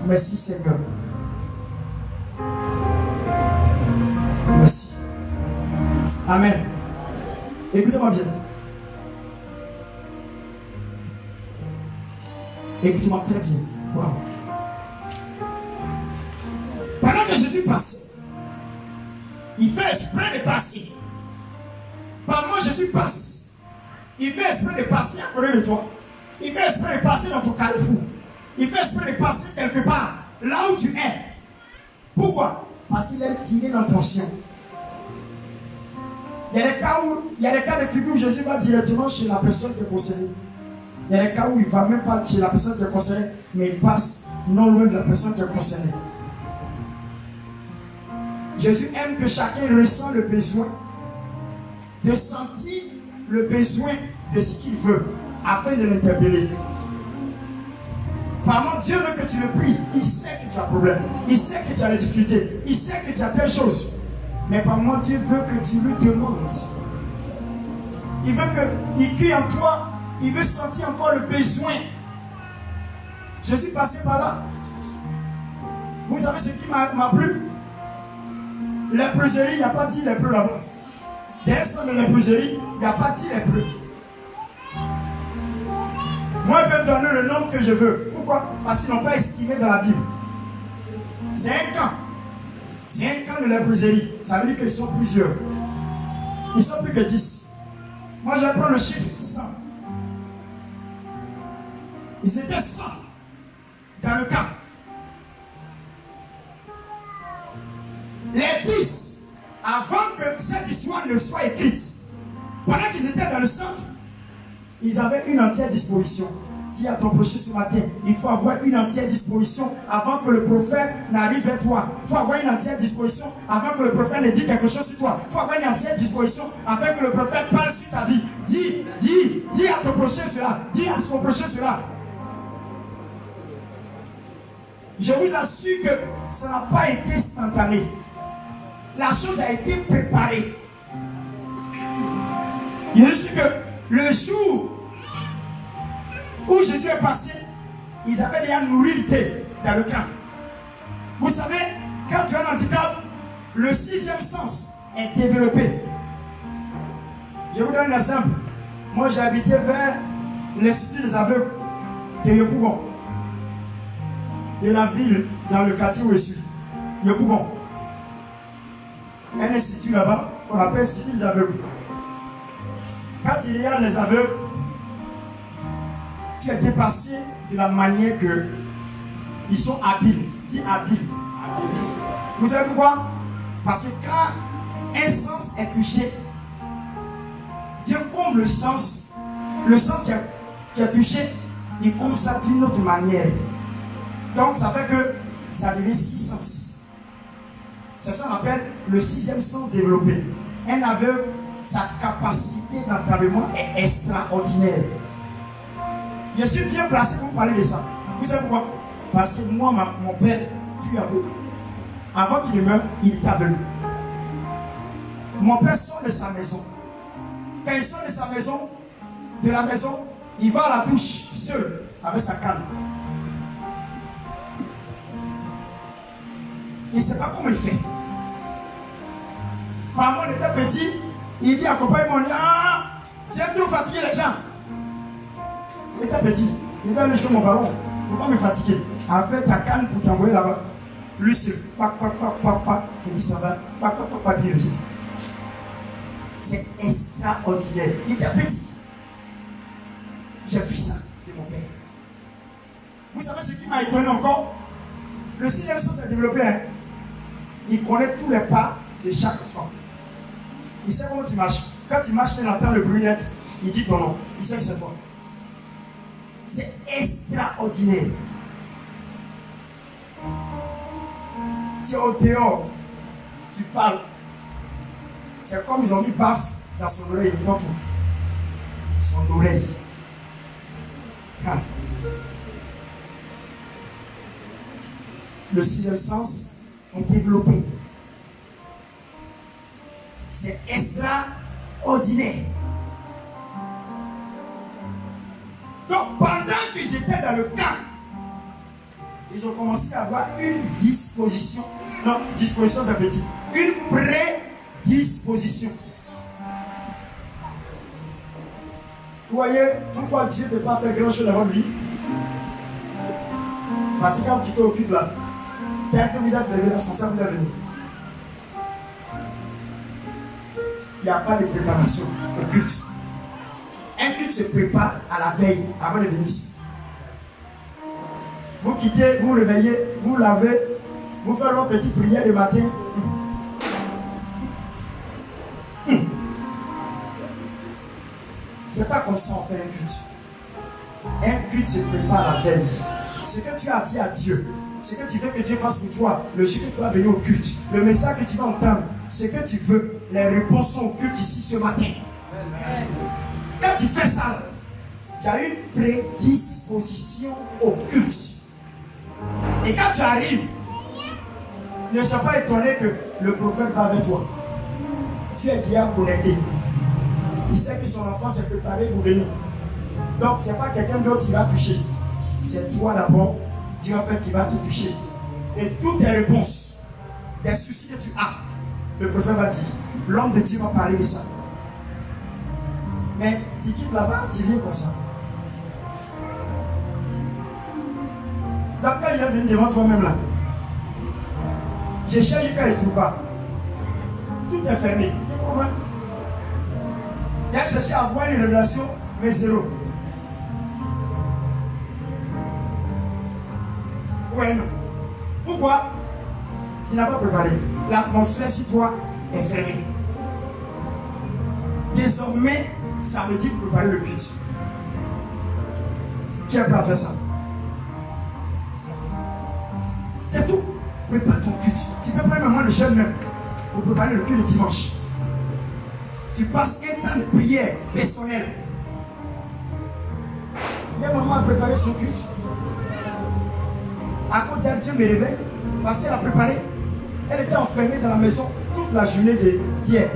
Merci Seigneur. Merci. Amen. Écoutez-moi bien. Écoutez-moi très bien. Wow. Pendant que Jésus passait, il fait exprès de passer. Par moi, Jésus passe. Il fait exprès de passer à côté de toi. Il fait exprès de passer dans ton carrefour. Il fait exprès de passer quelque part, là où tu es. Pourquoi? Parce qu'il aime tirer l'attention. Il y a des cas de figure où Jésus va directement chez la personne qui est concernée. Il y a des cas où il ne va même pas chez la personne qui est concernée, mais il passe non loin de la personne qui est concernée. Jésus aime que chacun ressent le besoin de sentir le besoin de ce qu'il veut afin de l'interpeller. Par contre, Dieu veut que tu le pries. Il sait que tu as un problème. Il sait que tu as des difficultés. Il sait que tu as telle chose. Mais par contre, Dieu veut que tu lui demandes. Il veut qu'il crie en toi. Il veut sentir en toi le besoin. Je suis passé par là. Vous savez ce qui m'a plu? Léproserie, il n'y a pas dit lépreux là-bas. Dans un centre de léproserie, il n'y a pas dit lépreux. Moi, je peux donner le nom que je veux. Pourquoi? Parce qu'ils n'ont pas estimé dans la Bible. C'est un camp. C'est un camp de léproserie. Ça veut dire qu'ils sont plusieurs. Ils sont plus que 10. Moi, je vais prendre le chiffre 100. Ils étaient 100 dans le camp. Les 10, avant que cette histoire ne soit écrite, pendant qu'ils étaient dans le centre, ils avaient une entière disposition. Dis à ton prochain ce matin, il faut avoir une entière disposition avant que le prophète n'arrive vers toi. Il faut avoir une entière disposition avant que le prophète ne dise quelque chose sur toi. Il faut avoir une entière disposition afin que le prophète parle sur ta vie. Dis à ton prochain cela. Dis à son prochain cela. Je vous assure que ça n'a pas été instantané. La chose a été préparée. Je suis sûr que le jour où Jésus est passé, ils avaient déjà nourri dans le camp. Vous savez, quand tu as un handicap, le 6e sens est développé. Je vous donne un exemple. Moi, j'ai habité vers l'Institut des aveugles de Yopougon, de la ville dans le quartier où je suis. Yopougon. Il y a un institut là-bas qu'on appelle l'Institut des aveugles. Quand il y a les aveugles, tu es dépassé de la manière que ils sont habiles. Dis habile. Vous savez pourquoi? Parce que quand un sens est touché, Dieu comble le sens qui est touché, il comble ça d'une autre manière. Donc ça fait que ça devient 6 sens. C'est ce qu'on appelle le 6e sens développé. Un aveugle, sa capacité d'entendement est extraordinaire. Je suis bien placé pour parler de ça. Vous savez pourquoi? Parce que moi, mon père fut aveugle. Avant qu'il ne meure, il était aveugle. Mon père sort de sa maison. Quand il sort de la maison, il va à la douche seul avec sa canne. Il ne sait pas comment il fait. Par contre, il était petit, il dit accompagne-moi. Il dit, ah, tu es trop fatigué les gens. Il était petit, il dit allez jouer mon ballon, il ne faut pas me fatiguer. En fait, ta canne pour t'envoyer là-bas. Lui seul, et puis ça va, puis il revient. C'est extraordinaire. Il était petit. J'ai vu ça de mon père. Vous savez ce qui m'a étonné encore? Le 6e sens s'est développé. Hein? Il connaît tous les pas de chaque enfant. Il sait comment tu marches. Quand tu marches, il entend le bruit net, il dit ton nom. Il sait que c'est toi. C'est extraordinaire. Tu es au dehors, tu parles. C'est comme ils ont mis baffe dans son oreille, dans tout. Son oreille. Ah. Le sixième sens est développé. C'est extraordinaire. Donc pendant que j'étais dans le camp, ils ont commencé à avoir une disposition. Non, disposition c'est petit. Une prédisposition. Vous voyez pourquoi Dieu ne peut pas faire grand chose dans votre vie? Parce que quand vous quittez au culte là, dès que vous êtes levé dans son sein, vous allez venir. Il n'y a pas de préparation au culte. Un culte se prépare à la veille avant de venir ici. Vous quittez, vous réveillez, vous lavez, vous faites votre petite prière le matin. C'est pas comme ça on fait un culte. Un culte se prépare la veille. Ce que tu as dit à Dieu, ce que tu veux que Dieu fasse pour toi, le jour que tu vas venir au culte, le message que tu vas entendre, ce que tu veux, les réponses sont au culte ici ce matin. Quand tu fais ça, tu as une prédisposition au culte. Et quand tu arrives, ne sois pas étonné que le prophète va avec toi. Tu es bien connecté. Il sait que son enfant s'est préparé pour venir. Donc, ce n'est pas quelqu'un d'autre qui va toucher. C'est toi d'abord, Dieu va faire qui va te toucher. Et toutes tes réponses, des soucis que tu as, le prophète va dire, l'homme de Dieu va parler de ça. Mais tu quittes là-bas, tu viens comme ça. Donc, quand il est venu devant toi-même là, j'ai cherché quand il ne trouve pas. Tout est fermé. Il a cherché à avoir une révélation, mais zéro. Ouais, non. Pourquoi? Tu n'as pas préparé. L'atmosphère sur toi est fermée. Désormais, ça veut dire préparer le culte. Qui est prêt à faire ça? C'est tout. Prépare ton culte. Tu peux prendre même le jeûne même pour préparer le culte le dimanche. Tu passes un temps de prière personnelle. Il y a un moment à préparer son culte. À côté d'elle, Dieu me réveille parce qu'elle a préparé. Elle était enfermée dans la maison toute la journée d'hier.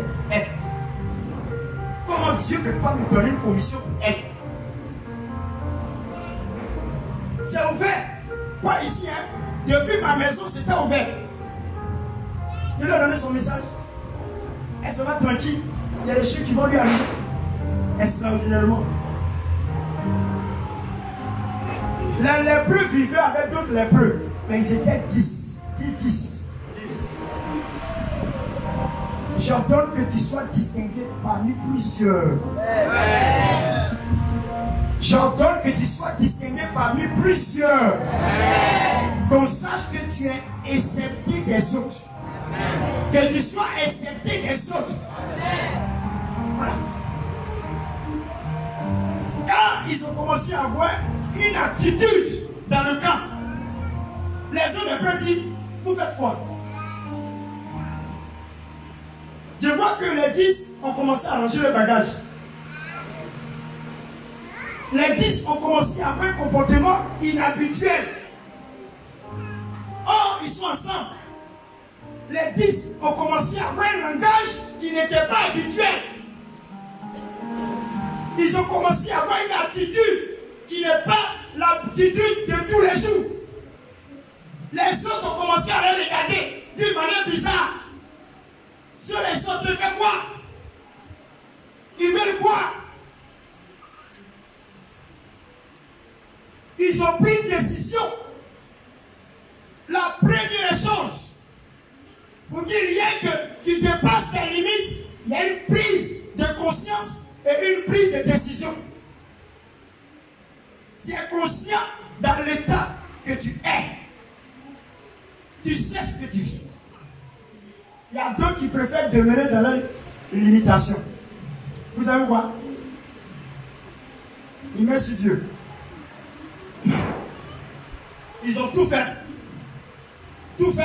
Comment Dieu ne peut pas me donner une commission pour elle? C'est ouvert. Pas ici, hein. Depuis ma maison, c'était ouvert. Je lui ai donné son message. Elle se va tranquille. Il y a des chiens qui vont lui arriver. Extraordinairement. Les lépreux vivaient avec d'autres lépreux. Mais ils étaient 10. 10. J'ordonne que tu sois distingué parmi plusieurs. J'ordonne que tu sois distingué parmi plusieurs. Qu'on sache que tu es accepté des autres. Que tu sois accepté des autres. Voilà. Quand ils ont commencé à avoir une attitude dans le camp, les autres peuvent dire, vous faites quoi? Je vois que les 10 ont commencé à ranger le bagage. Les 10 ont commencé à avoir un comportement inhabituel. Or, ils sont ensemble. Les 10 ont commencé à avoir un langage qui n'était pas habituel. Ils ont commencé à avoir une attitude qui n'est pas l'attitude de tous les jours. Les autres ont commencé à les regarder d'une manière bizarre. Sur les autres, ils font quoi? Ils veulent quoi? Ils ont pris une décision. La première chose, pour dire rien que tu dépasses tes limites, il y a une prise de conscience et une prise de décision. Tu es conscient dans l'état que tu es. Tu sais ce que tu vis. Il y a d'autres qui préfèrent demeurer dans leur limitation. Vous savez quoi? Ils mettent sur Dieu. Ils ont tout fait. Tout fait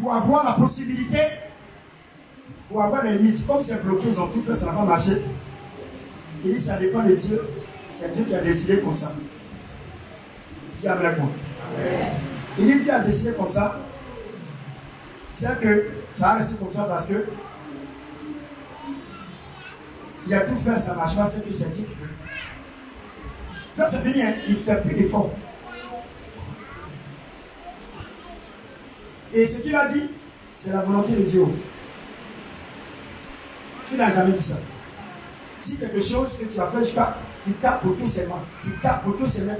pour avoir la possibilité, pour avoir les limites. Comme c'est bloqué, ils ont tout fait, ça n'a pas marché. Il dit, ça dépend de Dieu. C'est Dieu qui a décidé comme ça. Dis amen avec moi. Il dit, Dieu a décidé comme ça. C'est que ça a resté comme ça parce que il a tout fait, ça ne marche pas, c'est que c'est Dieu qui veut. Donc c'est fini, hein? Il ne fait plus d'efforts. Et ce qu'il a dit, c'est la volonté de Dieu. Tu n'as jamais dit ça. Si quelque chose que tu as fait jusqu'à, tu tapes pour tous ces mains. Tu tapes pour tous ces mains.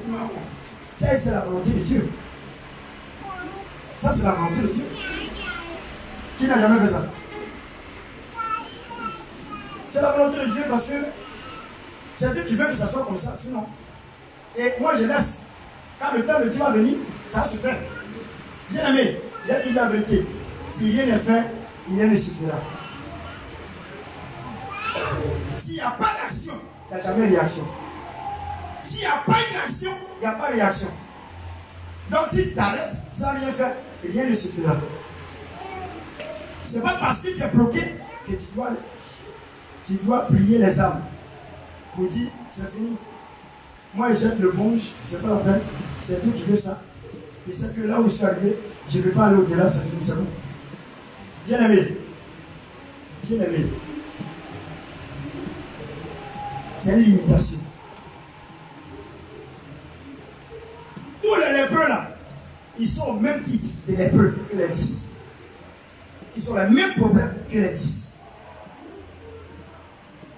Ça, c'est la volonté de Dieu. Ça, c'est la volonté de Dieu. Qui n'a jamais fait ça? C'est la volonté de Dieu parce que c'est Dieu qui veut que ça soit comme ça. Sinon. Et moi, je laisse. Quand le temps de Dieu va venir, ça se fait. Bien aimé, j'ai dit la vérité. Si rien n'est fait, rien ne suffira. S'il n'y a pas d'action, il n'y a jamais de réaction. S'il n'y a pas une action, il n'y a pas de réaction. Donc si tu t'arrêtes sans rien faire, rien ne suffira. Ce n'est pas parce que tu es bloqué que tu dois plier les âmes pour dire c'est fini. Moi je jette le bonge, c'est pas la peine, c'est Dieu qui veut ça. Et c'est que là où je suis arrivé, je ne peux pas aller au-delà, c'est fini, c'est bon. Bien aimé, c'est une limitation. Tous les lépreux là, ils sont au même titre des lépreux que les 10. Ils ont les mêmes problèmes que les 10.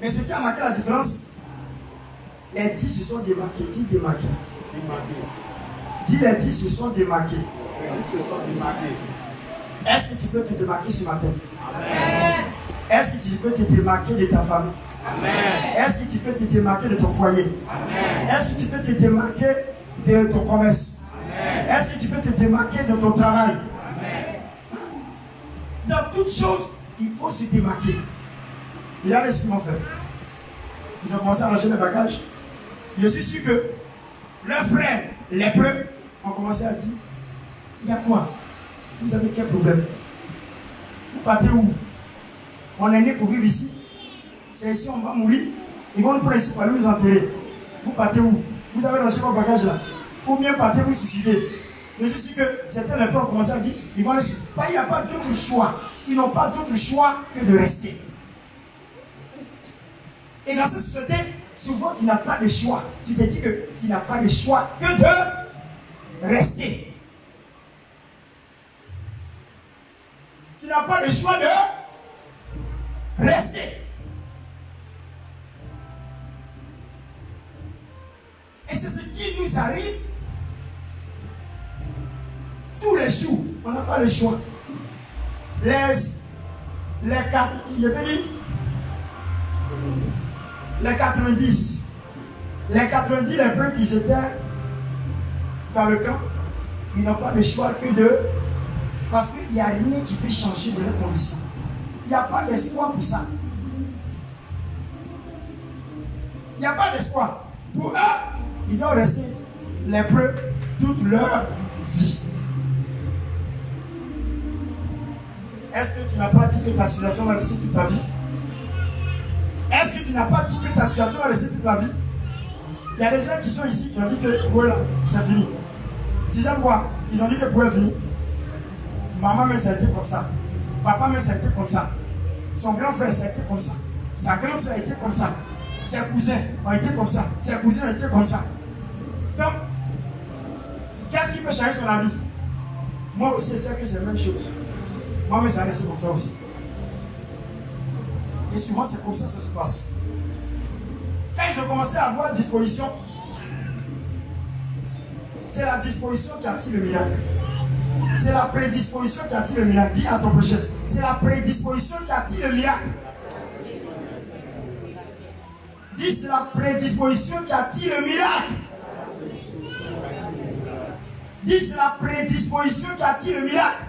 Mais ce qui a marqué la différence, les 10 se sont démarqués. Dis démarqués. Dis les 10 se sont démarqués. Est-ce que tu peux te démarquer ce matin? Amen. Est-ce que tu peux te démarquer de ta famille? Amen. Est-ce que tu peux te démarquer de ton foyer? Amen. Est-ce que tu peux te démarquer de ton commerce? Amen. Est-ce que tu peux te démarquer de ton travail? Amen. Dans toutes choses, il faut se démarquer. Regardez ce qu'ils m'ont fait. Ils ont commencé à ranger les bagages. Je suis sûr que leurs frères, les peuples, ont commencé à dire, il y a quoi? Vous avez quel problème? Vous partez où? On est né pour vivre ici. C'est ici on va mourir. Ils vont nous prendre ici pour aller nous enterrer. Vous partez où? Vous avez rangé vos bagages là. Ou bien partez vous suicider. Je suis sûr que certains les peuples ont commencé à dire, ils vont aller suicider. Il n'y a pas d'autre choix. Ils n'ont pas d'autre choix que de rester. Et dans cette société, souvent tu n'as pas de choix. Tu te dis que tu n'as pas de choix que de rester. Tu n'as pas le choix de rester. Et c'est ce qui nous arrive tous les jours. On n'a pas le choix. Les 90, les peuples qui étaient dans le camp, ils n'ont pas le choix que de... Parce qu'il n'y a rien qui peut changer de leurs conditions. Il n'y a pas d'espoir pour ça. Il n'y a pas d'espoir. Pour eux, ils doivent rester lépreux toute leur vie. Est-ce que tu n'as pas dit que ta situation va rester toute ta vie? Est-ce que tu n'as pas dit que ta situation va rester toute la vie? Il y a des gens qui sont ici qui ont dit que pour eux là, c'est fini. Tu sais quoi? Ils ont dit que pour eux, c'est fini. Maman, mais ça a été comme ça. Papa, mais ça a été comme ça. Son grand frère, ça a été comme ça. Sa grande soeur a été comme ça. Ses cousins ont été comme ça. Ses cousins ont été comme ça. Donc, qu'est-ce qui peut changer son avis? Moi aussi, je sais que c'est la même chose. Moi, mais ça a resté comme ça aussi. Et souvent, c'est comme ça que ça se passe. Quand ils ont commencé à avoir disposition, c'est la disposition qui attire le miracle. C'est la prédisposition qui attire le miracle. Dis à ton prochain, c'est la prédisposition qui attire le miracle. Dis, c'est la prédisposition qui attire le miracle. Dis, c'est la prédisposition qui attire le miracle.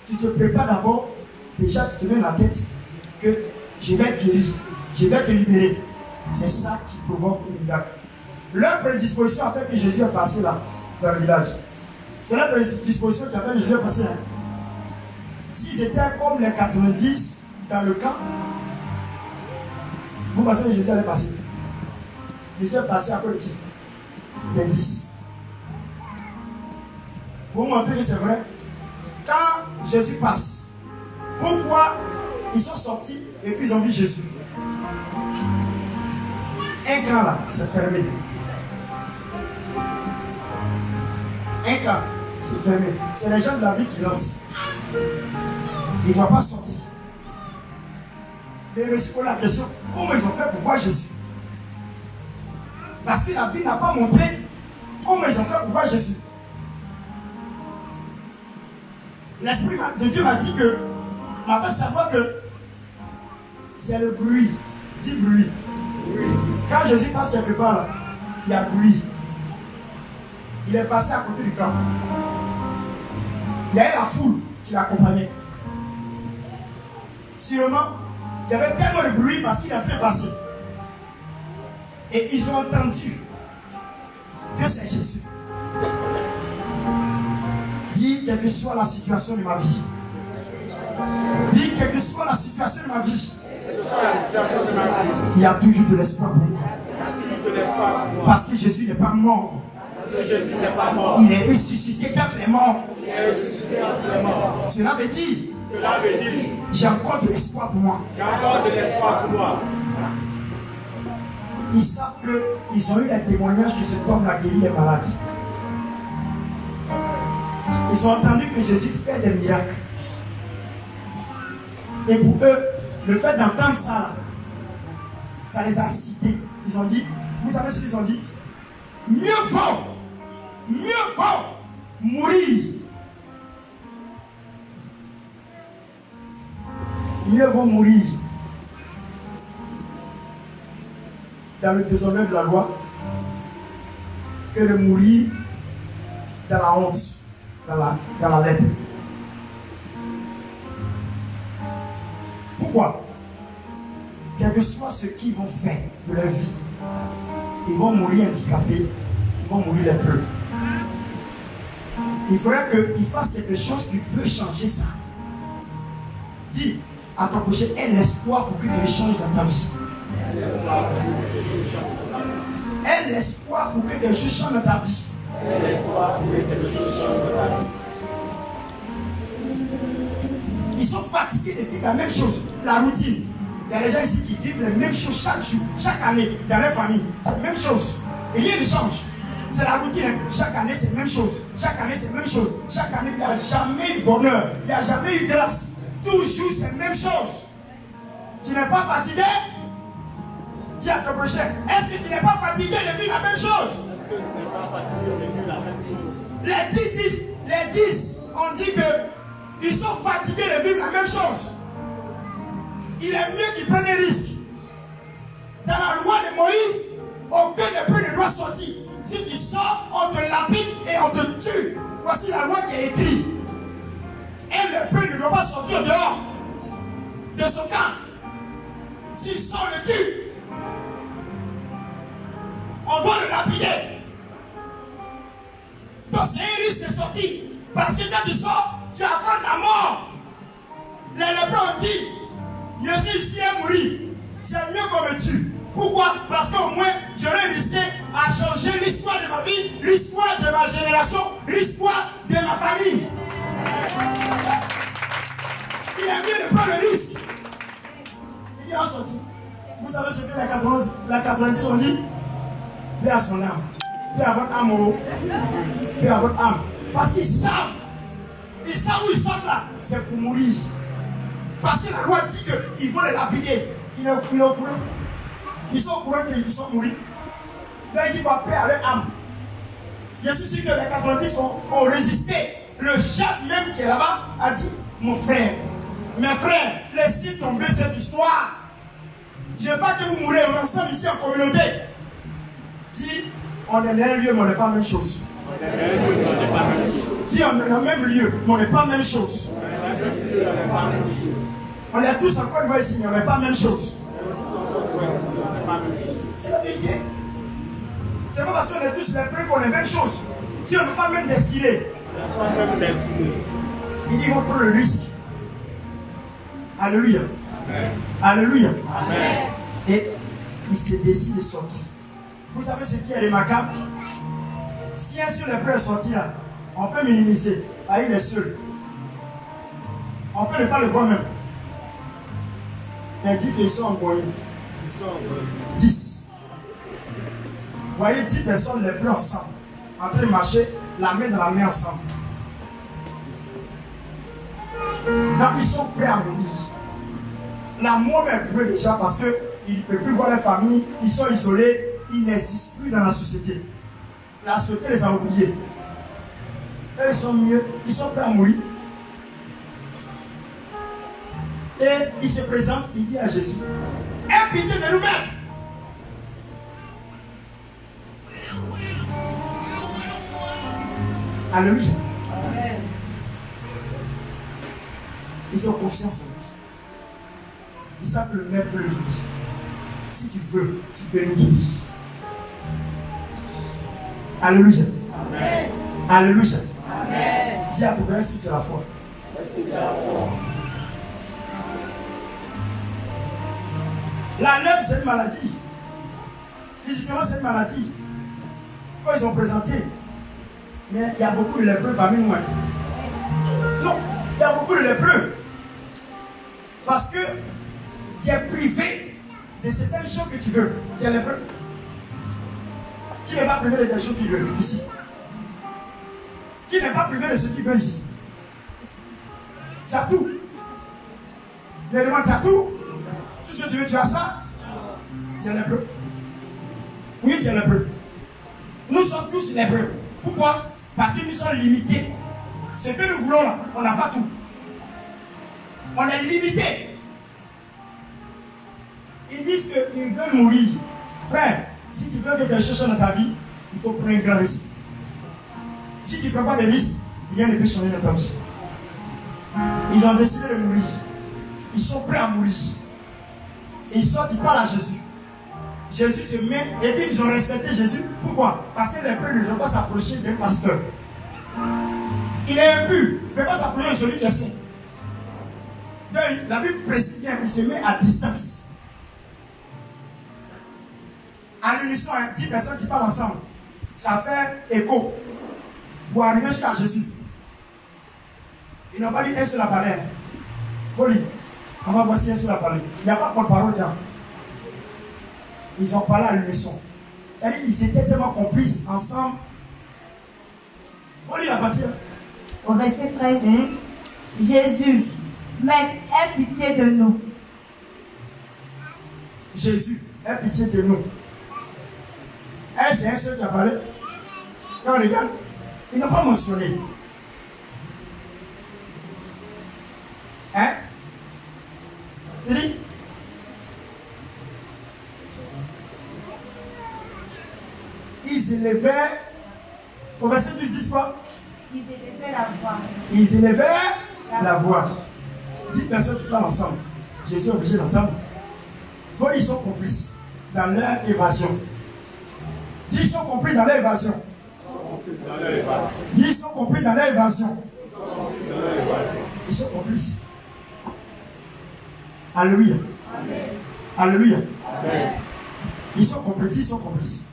tu te prépares d'abord, déjà tu te mets dans la tête que je vais être guéri, je vais te libérer. C'est ça qui provoque le miracle. Leur prédisposition a fait que Jésus est passé là, dans le village. C'est leur prédisposition qui a fait que Jésus est passé là. S'ils étaient comme les 90 dans le camp, vous pensez que Jésus allait passer. Jésus est passé à quoi de qui? Les 10. Pour vous montrer que c'est vrai, quand Jésus passe, pourquoi ils sont sortis et puis ils ont vu Jésus? Un camp là, c'est fermé. Un camp, c'est fermé. C'est les gens de la vie qui lancent. Ils ne doivent pas sortir. Mais je me suis posé la question, comment ils ont fait pour voir Jésus? Parce que la Bible n'a pas montré comment ils ont fait pour voir Jésus. L'Esprit de Dieu m'a dit que, m'a fait savoir que c'est le bruit. Dis bruit. Quand Jésus passe quelque part, là, il y a bruit. Il est passé à côté du camp. Il y avait la foule qui l'accompagnait. Sûrement, il y avait tellement de bruit parce qu'il a fait passer. Et ils ont entendu que c'est Jésus. Dis, quelle que soit la situation de ma vie. Dis, quelle que soit la situation de ma vie. Il y a toujours de l'espoir pour moi. Parce que Jésus n'est pas mort. Il est ressuscité d'entre les morts. Cela veut dire, j'ai encore de l'espoir pour moi. Voilà. Ils savent qu'ils ont eu les témoignages que cet homme a guéri les malades. Ils ont entendu que Jésus fait des miracles. Et pour eux, le fait d'entendre ça, là, ça les a excités. Ils ont dit, vous savez ce qu'ils ont dit? Mieux vaut mourir. Mieux vaut mourir dans le déshonneur de la loi que de mourir dans la honte, dans la lèpre. Pourquoi? Quel que soit ce qu'ils vont faire de leur vie, ils vont mourir handicapés, ils vont mourir lépreux. Il faudrait qu'ils fassent quelque chose qui peut changer ça. Dis à ton prochain, aie l'espoir pour que quelque chose change dans ta vie. Aie l'espoir pour que quelque chose change dans ta vie. Ils sont fatigués de vivre la même chose, la routine. Il y a des gens ici qui vivent les mêmes choses chaque jour, chaque année, dans leur famille. C'est la même chose. Et rien ne change. C'est la routine. Chaque année, c'est la même chose. Chaque année, c'est la même chose. Chaque année, il n'y a jamais eu bonheur. Il n'y a jamais eu grâce. Toujours, c'est la même chose. Tu n'es pas fatigué? Dis à ton prochain, est-ce que tu n'es pas fatigué de vivre la même chose? Les 10 ont dit qu'ils sont fatigués de vivre la même chose. Il est mieux qu'ils prennent des risques. Dans la loi de Moïse, aucun lépreux ne doit sortir. Si tu sors, on te lapide et on te tue. Voici la loi qui est écrite. Un lépreux ne doit pas sortir dehors de son camp. S'il sort, on le tue. On doit le lapider. Donc c'est un risque de sortir. Parce que quand tu sors, tu affrontes la mort. Les lépreux ont dit, je suis ici à mourir. C'est mieux qu'on me tue. Pourquoi? Parce qu'au moins, j'aurais risqué à changer l'histoire de ma vie, l'histoire de ma génération, l'histoire de ma famille. Il est mieux de prendre le risque. Il est en sortie. Vous savez ce que la 90 ont dit? Paix à son âme. Paix à votre âme. Paix à votre âme. Parce qu'ils savent où ils sortent là. C'est pour mourir. Parce que la loi dit qu'ils vont les lapider. Ils sont au courant qu'ils sont mouris. Là, il dit paix à leur âme. Je suis sûr que les 90 ont résisté. Le chef même qui est là-bas a dit, mon frère, mes frères, laissez tomber cette histoire. Je ne veux pas que vous mourrez ensemble ici en communauté. Dis, on est dans un lieu, mais on n'est pas la même chose. Dis, on est dans le même lieu, mais on n'est pas la même chose. On est tous en Côte d'Ivoire ici, mais on n'est pas la même chose. C'est la vérité. C'est pas parce qu'on est tous les prêts qu'on est la même chose. Si on n'est pas même destiné. Il dit, on prend le risque. Alléluia. Alléluia. Et il se décide de sortir. Vous savez ce qui est remarquable? Si un seul est prêt à sortir, on peut minimiser. Ah, il est seul. On peut ne pas le voir même. Il dit qu'ils sont envoyés. 10. Vous voyez 10 personnes les plus ensemble, en train de marcher, la main dans la main ensemble. Donc ils sont prêts à mourir. La mort est prouvée déjà parce qu'ils ne peuvent plus voir leur famille, ils sont isolés, ils n'existent plus dans la société. La société les a oubliés. Eux, ils sont mieux, ils sont prêts à mourir. Et il se présente, il dit à Jésus, aie pitié de nous, maître. Alléluia. Ils ont confiance en lui. Ils savent que le maître peut le guérir. Si tu veux, tu peux le guérir. Alléluia. Amen. Alléluia. Amen. Dis à ton père, est-ce que tu as la foi? La lèpre, c'est une maladie. Physiquement, c'est une maladie. Quand ils ont présenté, mais il y a beaucoup de lépreux parmi nous. Non, il y a beaucoup de lépreux. Parce que tu es privé de certaines choses que tu veux. Tu es lépreux. Qui n'est pas privé de quelque chose qu'il veut ici? Qui n'est pas privé de ce qu'il veut ici? Tu as tout. Je demande, tu as tout. Tout ce que tu veux, tu as ça? Tu es lépreux. Oui, tu es lépreux. Nous sommes tous lépreux. Pourquoi? Parce que nous sommes limités. Ce que nous voulons là, on n'a pas tout. On est limité. Ils disent qu'ils veulent mourir. Frère, si tu veux que quelque chose change dans ta vie, il faut prendre un grand risque. Si tu ne prends pas de risque, rien ne peut changer dans ta vie. Ils ont décidé de mourir. Ils sont prêts à mourir. Et ils sortent, ils parlent à Jésus. Jésus se met, et puis ils ont respecté Jésus. Pourquoi? Parce que les peuples ne vont pas s'approcher d'un pasteur. Il est impur. Il ne peut pas s'approcher de celui qui est saint. Donc, la Bible précise bien qu'il se met à distance. À l'unisson, 10 personnes qui parlent ensemble. Ça fait écho. Pour arriver jusqu'à Jésus. Ils n'ont pas dit un seul à parler. Folie. On va voir si un seul à parler. Il n'y a pas de parole dedans. Ils ont parlé à l'unisson. C'est-à-dire qu'ils étaient tellement complices ensemble. Folie la partie. Au verset 13. Jésus, Maître, aie pitié de nous. Jésus, aie pitié de nous. C'est un seul qui a parlé. Quand on regarde, ils n'ont pas mentionné. Hein? Tu dis? Ils élevaient. Au verset 10, disent quoi? Ils élevaient la voix. Ils élevaient la voix. 10 personnes qui parlent ensemble. Jésus est obligé d'entendre. Ils sont complices dans leur évasion. 10 sont compris dans leur évasion. 10 sont compris dans leur évasion. Ils sont complices. Alléluia. Alléluia. Ils sont complices, ils sont complices.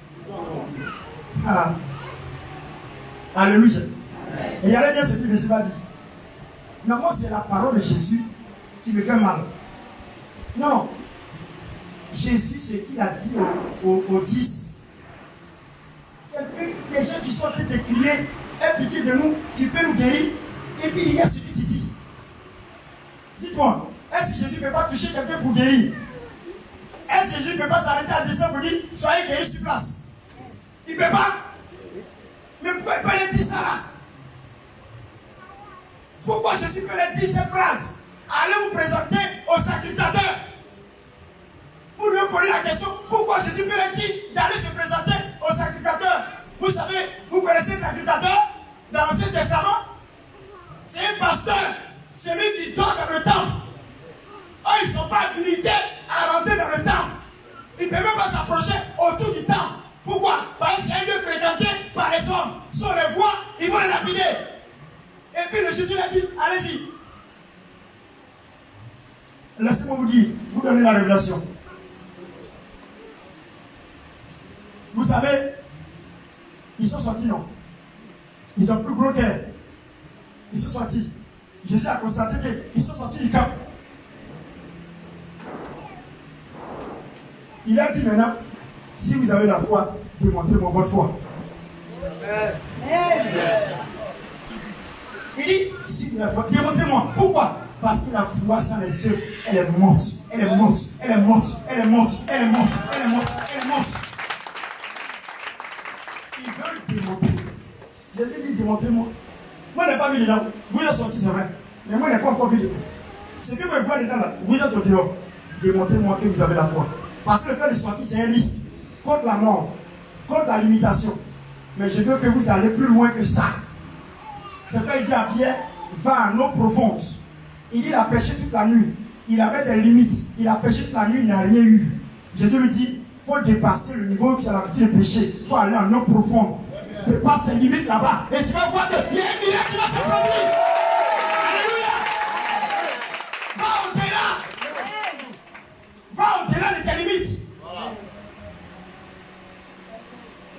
Ah. Alléluia. Et regardez bien ce que Jésus va dire. Non, moi c'est la parole de Jésus qui me fait mal. Non. Jésus, ce qu'il a dit aux 10. Les gens qui sont en train de crier, aie pitié de nous, tu peux nous guérir. Et puis il y a ce que tu dis. Dis-toi, est-ce que Jésus ne peut pas toucher quelqu'un pour guérir? Est-ce que Jésus ne peut pas s'arrêter à distance pour dire, soyez guéris sur place? Il ne peut pas. Mais pourquoi il peut le dire ça là? Pourquoi Jésus peut le dire ces phrases? Allez vous présenter au sacrificateur. Pour lui poser la question, pourquoi Jésus peut le dire d'aller se présenter au sacrificateur? Vous savez, vous connaissez le sacrificateur dans l'Ancien Testament? C'est un pasteur, celui qui ils dorment dans le temple. Eux, ils ne sont pas habilités à rentrer dans le temple. Ils ne peuvent même pas s'approcher autour du temple. Pourquoi? Parce que c'est un lieu fréquenté par les hommes. Si on les voit, ils vont les lapider. Et puis le Jésus a dit, allez-y. Laissez-moi vous dire, vous donner la révélation. Vous savez, ils sont sortis, non? Ils ont plus gros qu'elle. Ils sont sortis. Jésus a constaté qu'ils sont sortis du camp. Il a dit maintenant, si vous avez la foi, démontrez-moi votre foi. Il dit, si vous avez la foi, démontrez-moi. Pourquoi? Parce que la foi sans les œuvres, elle est morte. Elle est morte. Elle est morte. Elle est morte. Elle est morte. Elle est morte. Elle est morte. Ils veulent démontrer. Jésus dit, démontrez-moi. Moi, je n'ai pas vu dedans. Vous êtes sortis, c'est vrai. Mais moi, je n'ai pas encore vu dedans. Ce que vous voyez dedans, là, vous êtes au dehors. Démontrez-moi que vous avez la foi. Parce que le fait de sortir, c'est un risque. Contre la mort. Contre la limitation. Mais je veux que vous allez plus loin que ça. C'est quand il dit à Pierre, va en eau profonde. Il dit, il a pêché toute la nuit. Il avait des limites. Il a pêché toute la nuit, il n'a rien eu. Jésus lui dit, il faut dépasser le niveau où tu as l'habitude de pêcher. Il faut aller en eau profonde. Dépasse tes limites là-bas. Et tu vas voir qu'il y a un miracle qui va se produire. Alléluia. Va au-delà. Va au-delà de tes limites.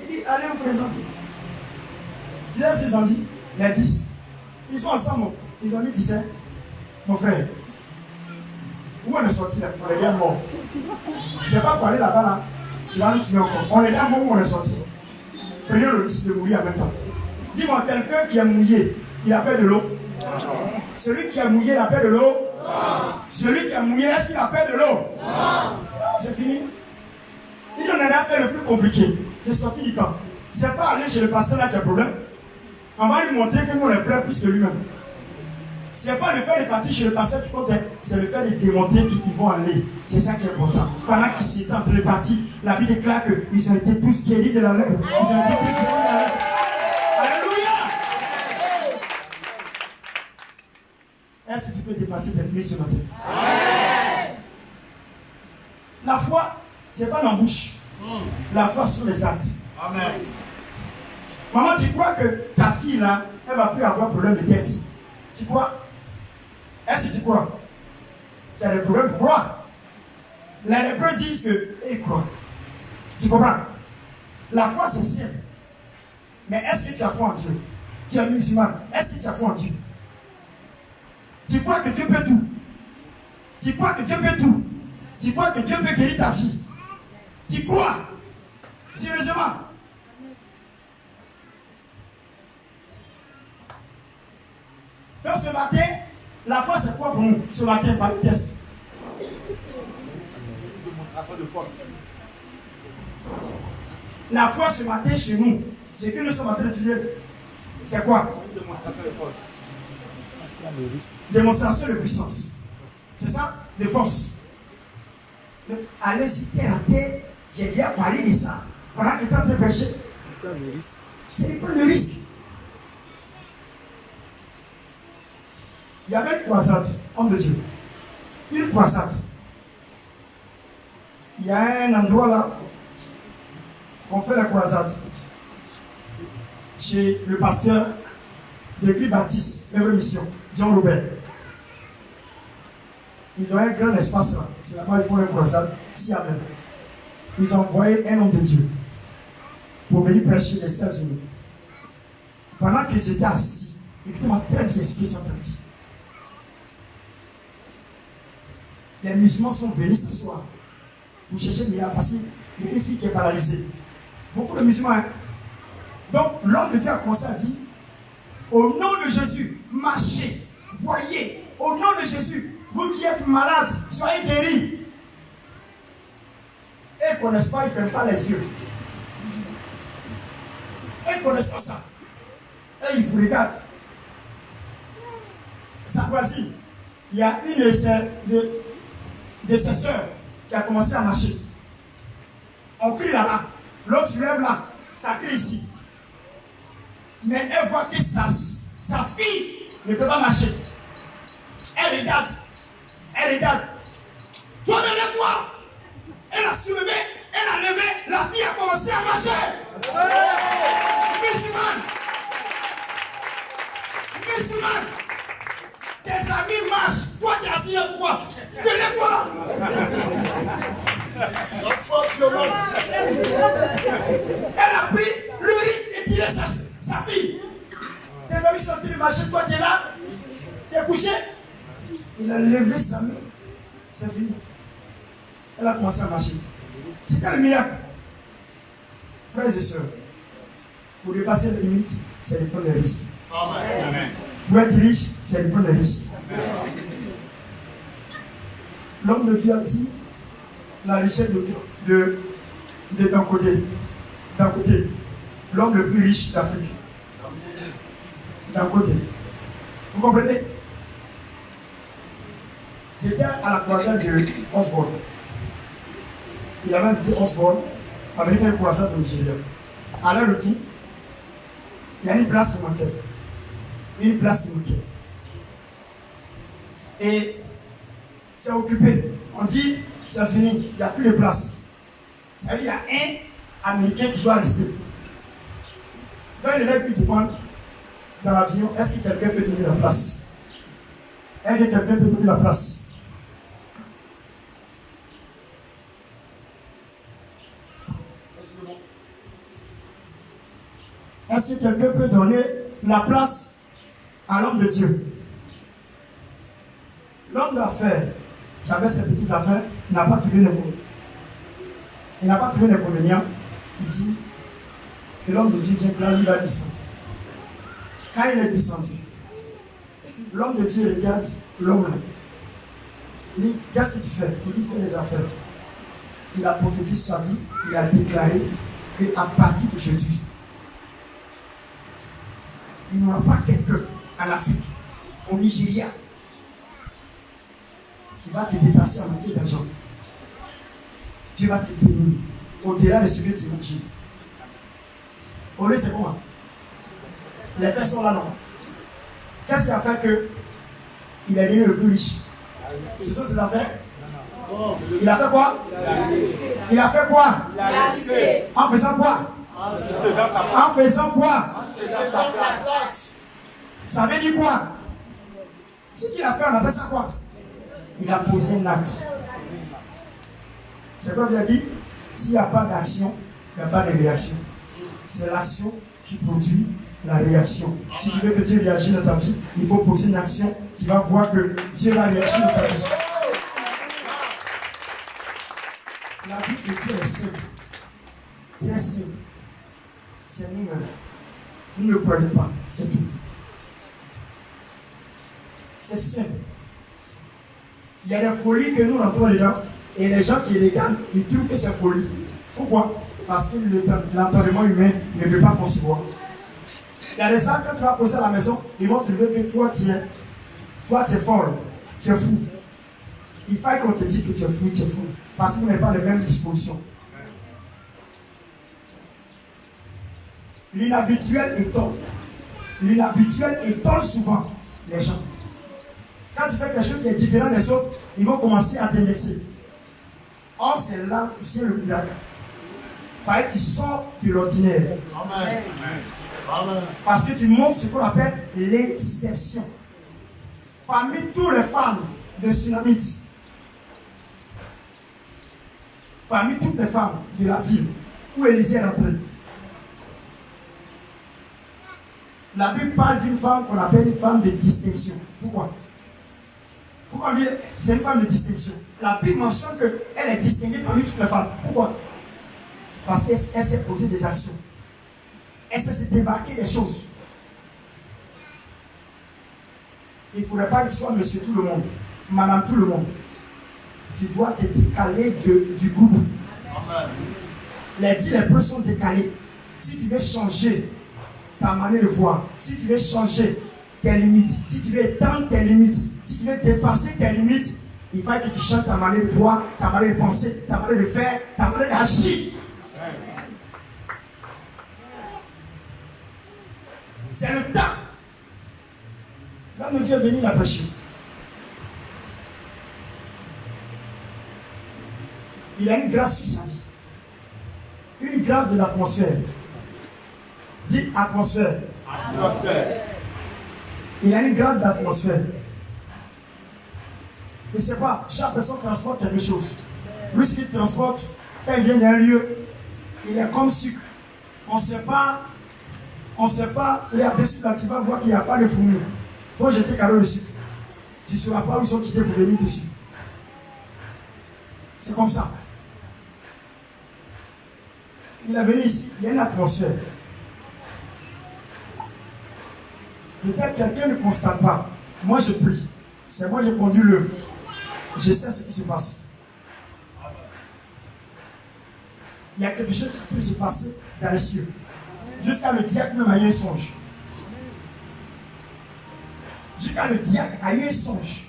Il dit, allez vous présenter. Tu sais ce qu'ils ont dit? Les 10. Ils sont ensemble. Ils ont dit, tu sais, mon frère, où on est sorti là? On est bien mort. Je ne sais pas pour aller là-bas là. Tu vas nous tuer encore. On est bien mort où on est sorti. Prenez le risque de mourir en même temps. Dis-moi, quelqu'un qui est mouillé, il a peur de l'eau? Celui qui est mouillé, il a peur de l'eau? Celui qui est mouillé, est-ce qu'il a peur de l'eau? C'est fini. Il en a fait le plus compliqué. Il est sorti du camp. C'est pas aller chez le pasteur là qui a problème. On va lui montrer que nous on est plein plus que lui-même. C'est pas le fait de partir chez le pasteur qui compte, c'est le fait de démontrer qu'ils vont aller. C'est ça qui est important. Pendant qu'ils étaient en train de partir, la Bible déclare qu'ils ont été tous guéris de la lèvre. Ils ont été tous guéris de la lèvre. Alléluia! Est-ce que tu peux dépasser tes limites ce matin? La foi, c'est pas l'embouche. La foi sur les actes. Amen. Maman, tu crois que ta fille là, elle va plus avoir problème de tête? Tu crois? Est-ce que tu crois? C'est le problème pour croire. Les lépreux disent que, et quoi? Tu comprends? La foi c'est simple. Mais est-ce que tu as foi en Dieu? Tu es musulman. Est-ce que tu as foi en Dieu? Tu crois que Dieu peut tout? Tu crois que Dieu peut tout? Tu crois que Dieu peut guérir ta fille? Tu crois? Sérieusement? Donc ce matin, la foi c'est quoi pour nous? Ce matin, par le test. La foi ce matin chez nous, c'est que nous sommes en train d'étudier. C'est quoi? Démonstration de puissance. C'est ça? De force. Allez-y, terre à terre, j'ai bien parlé de ça. Pendant que tu es en train de prêcher. C'est de prendre le risque. Il y avait une croisade, homme de Dieu. Une croisade. Il y a un endroit là, on fait la croisade. Chez le pasteur de l'église baptiste, Œuvre Mission, John Robert. Ils ont un grand espace là. C'est là-bas ils font une croisade. Si Amen. Ils ont envoyé un homme de Dieu pour venir prêcher les États-Unis. Pendant que j'étais assis, écoutez-moi très bien ce qu'ils sont en train de dire. Les musulmans sont venus ce soir pour chercher le miracle parce qu'il y a une fille qui est paralysée. Beaucoup de musulmans. Hein? Donc l'homme de Dieu a commencé à dire, au nom de Jésus, marchez, voyez, au nom de Jésus, vous qui êtes malades, soyez guéris. Et ils ne connaissent pas, ils ne ferment pas les yeux. Et ils ne connaissent pas ça. Et ils vous regardent. Sa voisine, il y a une de ses soeurs qui a commencé à marcher. On crie là-bas, l'autre se lève là, ça crie ici. Mais elle voit que sa fille ne peut pas marcher. Elle regarde. Elle regarde. Toi, lève-toi. Elle a soulevé. Elle a levé. La fille a commencé à marcher. Musulmane. Musulmane. Tes amis marchent. Toi, tu es assis là pourquoi? Lève-toi là. La foi violente. Elle a pris le risque de tirer sa fille. Tes amis sont en train de marcher. Toi, tu es là. Tu es couché. Il a levé sa main. C'est fini. Elle a commencé à marcher. C'était le miracle. Frères et sœurs, pour dépasser les limites, c'est de prendre les risques. Amen. Pour être riche, c'est de prendre les risques. L'homme de Dieu a dit la richesse d'un côté. L'homme le plus riche d'Afrique. D'un côté. Vous comprenez? C'était à la croisade de Osborne. Il avait invité Osborne à venir faire une croisade au Nigeria. À leur retour, il y a une place qui manquait. Une place qui manquait. Et c'est occupé. On dit, c'est fini, il n'y a plus de place. Ça veut dire qu'il y a un Américain qui doit rester. Donc il est plus demande dans l'avion, est-ce que quelqu'un peut donner la place? Est-ce que quelqu'un peut donner la place? Est-ce que quelqu'un peut donner la place à l'homme de Dieu? L'homme d'affaires, qui avait ses petites affaires, n'a pas trouvé le mot. Il n'a pas trouvé l'inconvénient. Il dit que l'homme de Dieu vient que là, lui va descendre. Quand il est descendu, l'homme de Dieu regarde l'homme là. Il dit, qu'est-ce que tu fais? Il dit, fais les affaires. Il a prophétisé sa vie, il a déclaré qu'à partir d'aujourd'hui, il n'y aura pas quelqu'un en Afrique, au Nigeria, qui va te dépasser en matière d'argent. Dieu va te bénir au-delà de ce que tu imagines. Au lieu, c'est comment? Les faits sont là, non? Qu'est-ce qui a fait qu'il est devenu le plus riche? Ce sont ses affaires? Il a fait quoi? Il a fait quoi? En faisant quoi? En faisant quoi? Ça veut dire quoi? Ce qu'il a fait, on appelle ça quoi? Il a posé un acte. C'est quoi vous avez dit? S'il n'y a pas d'action, il n'y a pas de réaction. C'est l'action qui produit la réaction. Si tu veux que Dieu réagisse dans ta vie, il faut poser une action. Tu vas voir que Dieu va réagir dans ta vie. La vie de Dieu est simple. Très simple. C'est nous-mêmes. Nous ne croyons pas. C'est tout. C'est simple. Il y a des folies que nous rentrons dedans et les gens qui regardent, ils trouvent que c'est folie. Pourquoi? Parce que l'entendement humain ne peut pas concevoir. Il y a des gens, quand tu vas poser à la maison, ils vont trouver que toi tu es fort, tu es fou. Il faut qu'on te dise que tu es fou, parce que vous n'avez pas les mêmes dispositions. L'inhabituel étonne. L'inhabituel étonne souvent les gens. Quand tu fais quelque chose qui est différent des autres, ils vont commencer à t'indexer. Or, c'est là où c'est le miracle. Parce que tu sors de l'ordinaire. Amen. Amen. Parce que tu montres ce qu'on appelle l'exception. Parmi toutes les femmes de Tsunamite, parmi toutes les femmes de la ville où Élisée est rentré, la Bible parle d'une femme qu'on appelle une femme de distinction. Pourquoi? Pourquoi on dit c'est une femme de distinction? La Bible mentionne qu'elle est distinguée parmi toutes les femmes. Pourquoi? Parce qu'elle s'est posée des actions. Elle s'est démarquée des choses. Il ne faudrait pas que tu sois monsieur tout le monde, madame tout le monde. Tu dois te décaler du groupe. Amen. Les dix, les peu sont décalés. Si tu veux changer ta manière de voir, si tu veux changer tes limites, si tu veux étendre tes limites, si tu veux dépasser tes limites, il faut que tu changes ta manière de voir, ta manière de penser, ta manière de faire, ta manière d'agir. C'est le temps. L'homme de Dieu est venu la prêcher. Il a une grâce sur sa vie. Une grâce de l'atmosphère. Dis atmosphère. Il a une grâce d'atmosphère. Et c'est pas, chaque personne transporte quelque chose. Lui, ce qu'il transporte, quand il vient d'un lieu, il est comme sucre. On ne sait pas, il est dessus quand tu vas voir qu'il n'y a pas de fourmis. Il faut jeter carreau le sucre. Tu ne sauras pas où ils sont quittés pour venir dessus. C'est comme ça. Il est venu ici, il y a une atmosphère. Peut-être quelqu'un ne constate pas. Moi je prie. C'est moi qui ai conduit l'œuvre. Je sais ce qui se passe. Il y a quelque chose qui peut se passer dans les cieux. Jusqu'à le diacre même a eu un songe. Jusqu'à le diacre a eu un songe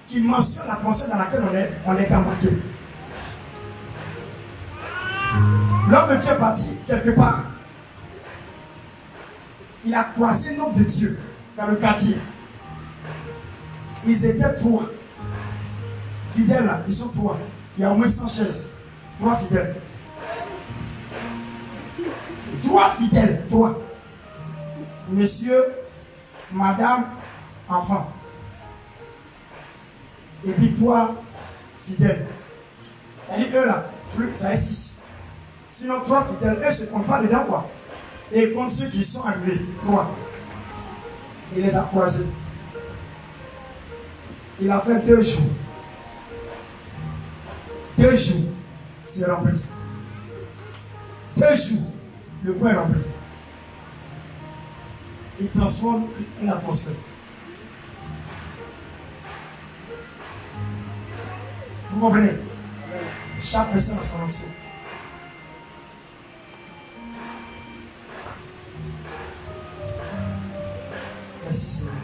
qui mentionne l'atmosphère dans laquelle on est embarqué. L'homme de Dieu est parti quelque part. Il a croisé un homme de Dieu dans le quartier. Ils étaient trois. Fidèles là, ils sont trois. Il y a au moins 100 chaises. Trois fidèles. Trois fidèles, toi. Monsieur, madame, enfant. Et puis toi, fidèle. C'est-à-dire eux là, plus, ça est 6. Sinon, trois fidèles, eux ne se comptent pas dedans quoi. Et ils comptent ceux qui sont arrivés, trois. Il les a croisés. Il a fait 2 jours. 2 jours, c'est rempli. 2 jours, le point est rempli. Il transforme une atmosphère. Vous comprenez? Chaque personne a son onction. Merci Seigneur.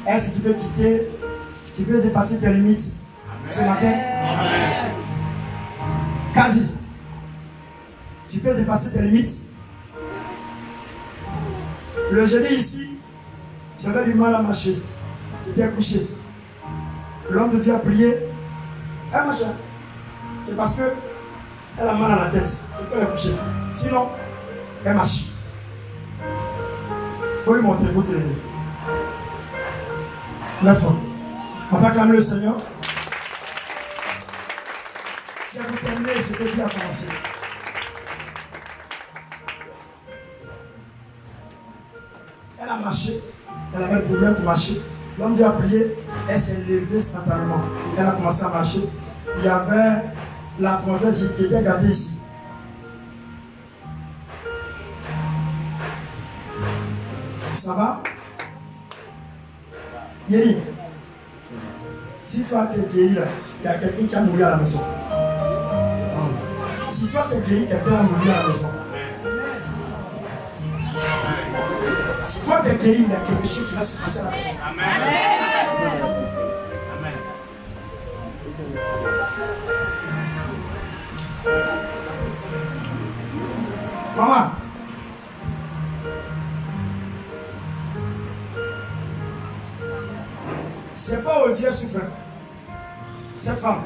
Est-ce que tu peux quitter, tu peux dépasser tes limites ce matin? Amen. Kadi, tu peux dépasser tes limites? Le jeudi ici, j'avais du mal à marcher. J'étais couché. L'homme de Dieu a prié. Elle marche. C'est parce que elle a mal à la tête. C'est qu'elle est couchée. Sinon, elle marche. Il faut lui montrer, il faut te lever. Lève-toi. On va acclamer le Seigneur. C'est pour terminer ce que Dieu a commencé. Elle a marché. Elle avait le problème pour marcher. L'homme Dieu a prié. Elle s'est levée instantanément. Elle a commencé à marcher. Il y avait la frontière qui était gardée ici. Ça va? Yéli, si toi tu es guéri, il y a quelqu'un qui a mouru à la maison. Si toi tu es guéri, quelqu'un a mouru à la maison. Si toi tu es guéri, il y a quelque chose qui va se passer à la maison. Amen. Maman, c'est pas où Dieu souffre. Cette femme,